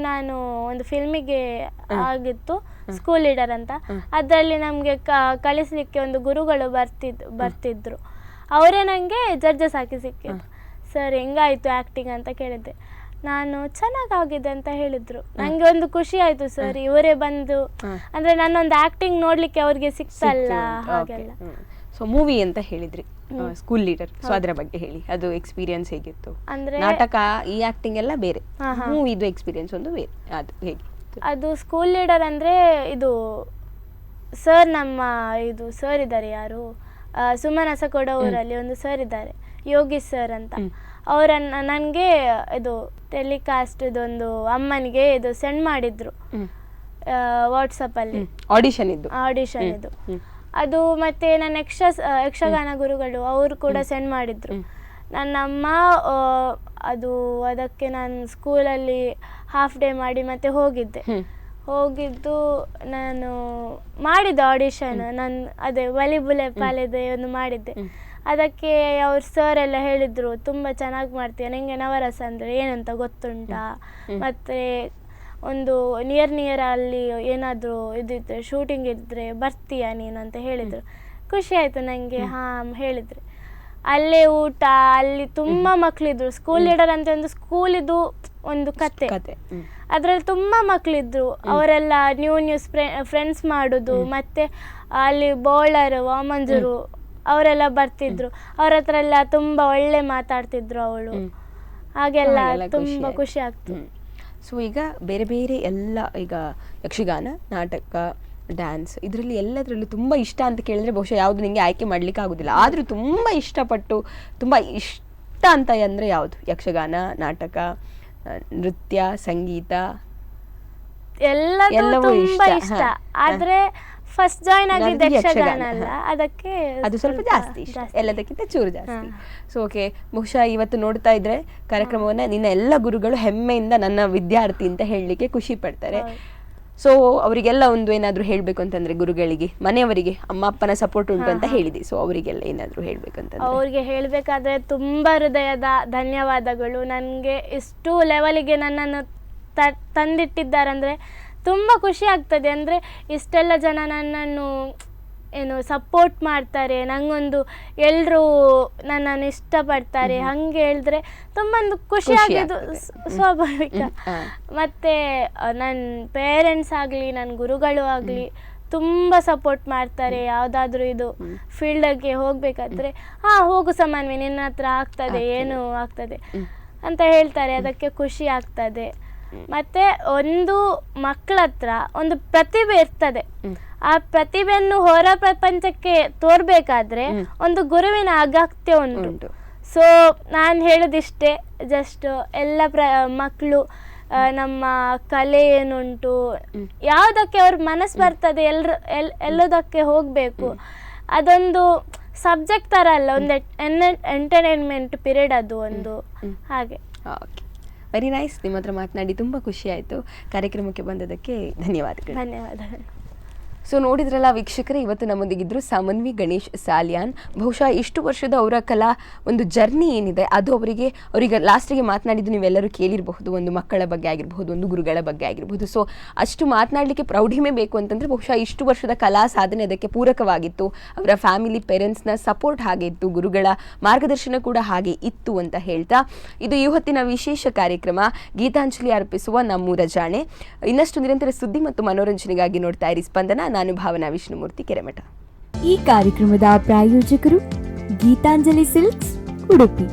ನಾನು ಒಂದು ಫಿಲ್ಮಿಗೆ ಆಗಿತ್ತು, ಸ್ಕೂಲ್ ಲೀಡರ್ ಅಂತ. ಅದರಲ್ಲಿ ನಮಗೆ ಕಳಿಸ್ಲಿಕ್ಕೆ ಒಂದು ಗುರುಗಳು ಬರ್ತಿದ್ರು, ಅವರೇ ನನಗೆ ಜಡ್ಜಸ್ ಹಾಕಿ ಸಿಕ್ಕಿದ್ರು. ಸರ್ ಹೆಂಗಾಯಿತು ಆ್ಯಕ್ಟಿಂಗ್ ಅಂತ ಕೇಳಿದ್ದೆ. ನಾನು ಚೆನ್ನಾಗಾಗಿದೆ ಅಂತ ಹೇಳಿದರು. ನನಗೆ ಒಂದು ಖುಷಿ ಆಯಿತು, ಸರ್ ಇವರೇ ಬಂದು ಅಂದರೆ ನನ್ನೊಂದು ಆ್ಯಕ್ಟಿಂಗ್ ನೋಡಲಿಕ್ಕೆ ಅವ್ರಿಗೆ ಸಿಕ್ತಲ್ಲ ಹಾಗೆಲ್ಲ. ಸೊ ಮೂವಿ ಅಂತ ಹೇಳಿದ್ರಿ, ಸ್ಕೂಲ್ ಲೀಡರ್, ಸೊ ಅದರ ಬಗ್ಗೆ ಹೇಳಿ, ಅದು ಎಕ್ಸ್ಪೀರಿಯನ್ಸ್ ಹೇಗಿತ್ತು? ಅಂದರೆ ನಾಟಕ ಈ ಆ್ಯಕ್ಟಿಂಗ್ ಎಲ್ಲ ಬೇರೆ, ಮೂವಿದು ಎಕ್ಸ್ಪೀರಿಯನ್ಸ್ ಒಂದು ಬೇರೆ, ಅದು ಹೇಗೆ? ಅದು ಸ್ಕೂಲ್ ಲೀಡರ್ ಅಂದರೆ ಇದು ಸರ್, ನಮ್ಮ ಇದು ಸರ್ ಇದ್ದಾರೆ, ಯಾರು ಸುಮನಸಕೊಡ ಊರಲ್ಲಿ ಒಂದು ಸರ್ ಇದ್ದಾರೆ, ಯೋಗೀಶ್ ಸರ್ ಅಂತ. ಅವರನ್ನು ನನಗೆ ಇದು ಟೆಲಿಕಾಸ್ಟ್ ಇದೊಂದು ಅಮ್ಮನಿಗೆ ಇದು ಸೆಂಡ್ ಮಾಡಿದ್ರು ವಾಟ್ಸಪ್ಪಲ್ಲಿ, ಆಡಿಷನ್ ಇದು. ಅದು ಮತ್ತು ನನ್ನ ಯಕ್ಷಗಾನ ಗುರುಗಳು ಅವರು ಕೂಡ ಸೆಂಡ್ ಮಾಡಿದ್ರು. ನನ್ನ ಅಮ್ಮ ಅದಕ್ಕೆ ನಾನು ಸ್ಕೂಲಲ್ಲಿ ಹಾಫ್ ಡೇ ಮಾಡಿ ಮತ್ತೆ ಹೋಗಿದ್ದು ನಾನು ಮಾಡಿದ್ದೆ ಆಡಿಷನ್. ನಾನು ಅದೇ ಒಲಿಬುಲೆ ಪಾಲೆದೆ ಒಂದು ಮಾಡಿದ್ದೆ. ಅದಕ್ಕೆ ಅವ್ರ ಸರ್ ಎಲ್ಲ ಹೇಳಿದರು, ತುಂಬ ಚೆನ್ನಾಗಿ ಮಾಡ್ತೀಯ, ನನಗೆ ನವರಸ ಅಂದರೆ ಏನಂತ ಗೊತ್ತುಂಟಾ, ಮತ್ತು ಒಂದು ನಿಯರ್ ಅಲ್ಲಿ ಏನಾದರೂ ಇದಿದ್ರೆ ಶೂಟಿಂಗ್ ಇದ್ದರೆ ಬರ್ತೀಯಾ ನೀನು ಅಂತ ಹೇಳಿದರು. ಖುಷಿ ಆಯಿತು ನನಗೆ. ಹಾಂ ಹೇಳಿದರೆ ಅಲ್ಲೇ ಊಟ, ಅಲ್ಲಿ ತುಂಬ ಮಕ್ಕಳಿದ್ರು. ಸ್ಕೂಲ್ ಲೀಡರ್ ಅಂತ ಒಂದು ಸ್ಕೂಲಿದು ಒಂದು ಕತೆ, ಅದರಲ್ಲಿ ತುಂಬ ಮಕ್ಕಳಿದ್ರು. ಅವರೆಲ್ಲ ನ್ಯೂ ಫ್ರೆಂಡ್ಸ್ ಮಾಡೋದು, ಮತ್ತು ಅಲ್ಲಿ ಬೌಲರ್ ವಾಮಂಜೂರು ಅವರೆಲ್ಲ ಬರ್ತಿದ್ರು. ಅವ್ರ ಹತ್ರ ಎಲ್ಲ ತುಂಬ ಒಳ್ಳೆ ಮಾತಾಡ್ತಿದ್ರು ಅವಳು, ಹಾಗೆಲ್ಲ ತುಂಬ ಖುಷಿ ಆಗ್ತದೆ. ಸೊ ಈಗ ಬೇರೆ ಬೇರೆ ಎಲ್ಲ, ಈಗ ಯಕ್ಷಗಾನ, ನಾಟಕ, ಡ್ಯಾನ್ಸ್, ಇದರಲ್ಲಿ ಎಲ್ಲದರಲ್ಲೂ ತುಂಬ ಇಷ್ಟ ಅಂತ ಕೇಳಿದ್ರೆ ಬಹುಶಃ ಯಾವುದು ನಿಮಗೆ ಆಯ್ಕೆ ಮಾಡಲಿಕ್ಕೆ ಆಗೋದಿಲ್ಲ. ಆದರೂ ತುಂಬ ಇಷ್ಟಪಟ್ಟು, ತುಂಬ ಇಷ್ಟ ಅಂತ ಅಂದರೆ ಯಾವುದು? ಯಕ್ಷಗಾನ, ನಾಟಕ, ನೃತ್ಯ, ಸಂಗೀತ ಎಲ್ಲವೂ ತುಂಬ ಇಷ್ಟ. ಆದರೆ ಫಸ್ಟ್ ಜಾಯ್ನ್ ಆಗಿದ್ದ ಯಕ್ಷಗಾನ ಅಲ್ಲ, ಅದಕ್ಕೆ ಅದು ಸ್ವಲ್ಪ ಜಾಸ್ತಿ ಇಷ್ಟ, ಎಲ್ಲದಕ್ಕಿಂತ ಚೂರು ಜಾಸ್ತಿ. ಸೊ ಓಕೆ, ಬಹುಶಃ ಇವತ್ತು ನೋಡ್ತಾ ಇದ್ರೆ ಕಾರ್ಯಕ್ರಮವನ್ನು ನಿನ್ನ ಎಲ್ಲ ಗುರುಗಳು ಹೆಮ್ಮೆಯಿಂದ ನನ್ನ ವಿದ್ಯಾರ್ಥಿ ಅಂತ ಹೇಳಲಿಕ್ಕೆ ಖುಷಿ ಪಡ್ತಾರೆ. ಸೊ ಅವರಿಗೆಲ್ಲ ಒಂದು ಏನಾದರೂ ಹೇಳಬೇಕು ಅಂತಂದ್ರೆ ಗುರುಗಳಿಗೆ, ಮನೆಯವರಿಗೆ ಅಮ್ಮ ಅಪ್ಪನ ಸಪೋರ್ಟ್ ಉಂಟು ಅಂತ ಹೇಳಿದೆ, ಸೊ ಅವರಿಗೆಲ್ಲ ಏನಾದರೂ ಹೇಳಬೇಕಂತ? ಅವ್ರಿಗೆ ಹೇಳಬೇಕಾದ್ರೆ ತುಂಬ ಹೃದಯದ ಧನ್ಯವಾದಗಳು. ನನಗೆ ಇಷ್ಟು ಲೆವೆಲಿಗೆ ನನ್ನನ್ನು ತಂದಿಟ್ಟಿದ್ದಾರಂದರೆ ತುಂಬ ಖುಷಿ ಆಗ್ತದೆ. ಅಂದರೆ ಇಷ್ಟೆಲ್ಲ ಜನ ನನ್ನನ್ನು ಏನು ಸಪೋರ್ಟ್ ಮಾಡ್ತಾರೆ, ನಂಗೊಂದು ಎಲ್ಲರೂ ನನ್ನನ್ನು ಇಷ್ಟಪಡ್ತಾರೆ, ಹಾಗೆ ಹೇಳಿದ್ರೆ ತುಂಬ ಒಂದು ಖುಷಿ ಆಗೋದು ಸ್ವಾಭಾವಿಕ. ಮತ್ತು ನನ್ನ ಪೇರೆಂಟ್ಸ್ ಆಗಲಿ, ನನ್ನ ಗುರುಗಳು ಆಗಲಿ ತುಂಬ ಸಪೋರ್ಟ್ ಮಾಡ್ತಾರೆ. ಯಾವುದಾದ್ರೂ ಇದು ಫೀಲ್ಡಿಗೆ ಹೋಗಬೇಕಾದ್ರೆ ಹೋಗು ಸಮಾನ್ವಿ, ನಿನ್ನ ಹತ್ರ ಆಗ್ತದೆ, ಏನು ಆಗ್ತದೆ ಅಂತ ಹೇಳ್ತಾರೆ. ಅದಕ್ಕೆ ಖುಷಿ ಆಗ್ತದೆ. ಮತ್ತೆ ಒಂದು ಮಕ್ಕಳ ಹತ್ರ ಒಂದು ಪ್ರತಿಭೆ ಇರ್ತದೆ. ಆ ಪ್ರತಿಭೆಯನ್ನು ಹೊರ ಪ್ರಪಂಚಕ್ಕೆ ತೋರ್ಬೇಕಾದ್ರೆ ಒಂದು ಗುರುವಿನ ಅಗತ್ಯ ಉಂಟು. ಸೊ ನಾನು ಹೇಳೋದಿಷ್ಟೇ, ಜಸ್ಟ್ ಎಲ್ಲ ಮಕ್ಕಳು ನಮ್ಮ ಕಲೆ ಏನುಂಟು, ಯಾವುದಕ್ಕೆ ಅವ್ರ ಮನಸ್ಸು ಬರ್ತದೆ ಎಲ್ಲದಕ್ಕೆ ಹೋಗಬೇಕು. ಅದೊಂದು ಸಬ್ಜೆಕ್ಟ್ ಥರ ಅಲ್ಲ, ಒಂದು ಎಂಟರ್ಟೈನ್ಮೆಂಟ್ ಪೀರಿಯಡ್ ಅದು ಒಂದು ಹಾಗೆ. Okay, very nice. ನಿಮ್ಮ ಹತ್ರ ಮಾತನಾಡಿ ತುಂಬ ಖುಷಿ ಆಯಿತು. ಕಾರ್ಯಕ್ರಮಕ್ಕೆ ಬಂದದಕ್ಕೆ ಧನ್ಯವಾದಗಳು. ಧನ್ಯವಾದಗಳು. ಸೊ ನೋಡಿದ್ರಲ್ಲ ವೀಕ್ಷಕರೇ, ಇವತ್ತು ನಮ್ಮೊಂದಿಗಿದ್ರು ಸಾಮನ್ವಿ ಗಣೇಶ್ ಸಾಲಿಯಾನ್. ಬಹುಶಃ ಇಷ್ಟು ವರ್ಷದ ಅವರ ಕಲಾ ಒಂದು ಜರ್ನಿ ಏನಿದೆ ಅದು ಅವರಿಗೆ ಲಾಸ್ಟಿಗೆ ಮಾತನಾಡಿದ್ದು ನೀವೆಲ್ಲರೂ ಕೇಳಿರಬಹುದು. ಒಂದು ಮಕ್ಕಳ ಬಗ್ಗೆ ಆಗಿರಬಹುದು, ಒಂದು ಗುರುಗಳ ಬಗ್ಗೆ ಆಗಿರಬಹುದು. ಸೊ ಅಷ್ಟು ಮಾತನಾಡಲಿಕ್ಕೆ ಪ್ರೌಢಿಮೆ ಬೇಕು ಅಂತಂದರೆ ಬಹುಶಃ ಇಷ್ಟು ವರ್ಷದ ಕಲಾ ಸಾಧನೆ ಅದಕ್ಕೆ ಪೂರಕವಾಗಿತ್ತು. ಅವರ ಫ್ಯಾಮಿಲಿ ಪೇರೆಂಟ್ಸ್ನ ಸಪೋರ್ಟ್ ಹಾಗೆ ಇತ್ತು, ಗುರುಗಳ ಮಾರ್ಗದರ್ಶನ ಕೂಡ ಹಾಗೆ ಇತ್ತು ಅಂತ ಹೇಳ್ತಾ ಇದು ಈ ಹೊತ್ತಿನ ವಿಶೇಷ ಕಾರ್ಯಕ್ರಮ ಗೀತಾಂಜಲಿ ಅರ್ಪಿಸುವ ನಮ್ಮೂರ ಜಾಣೆ. ಇನ್ನಷ್ಟು ನಿರಂತರ ಸುದ್ದಿ ಮತ್ತು ಮನೋರಂಜನೆಗಾಗಿ ನೋಡ್ತಾ ಇರಿ ಸ್ಪಂದನ. ನಾನು ಭಾವನಾ ವಿಷ್ಣುಮೂರ್ತಿ, ಕೆರೆಮಠ. ಈ ಕಾರ್ಯಕ್ರಮದ ಪ್ರಾಯೋಜಕರು ಗೀತಾಂಜಲಿ ಸಿಲ್ಕ್ಸ್, ಉಡುಪಿ.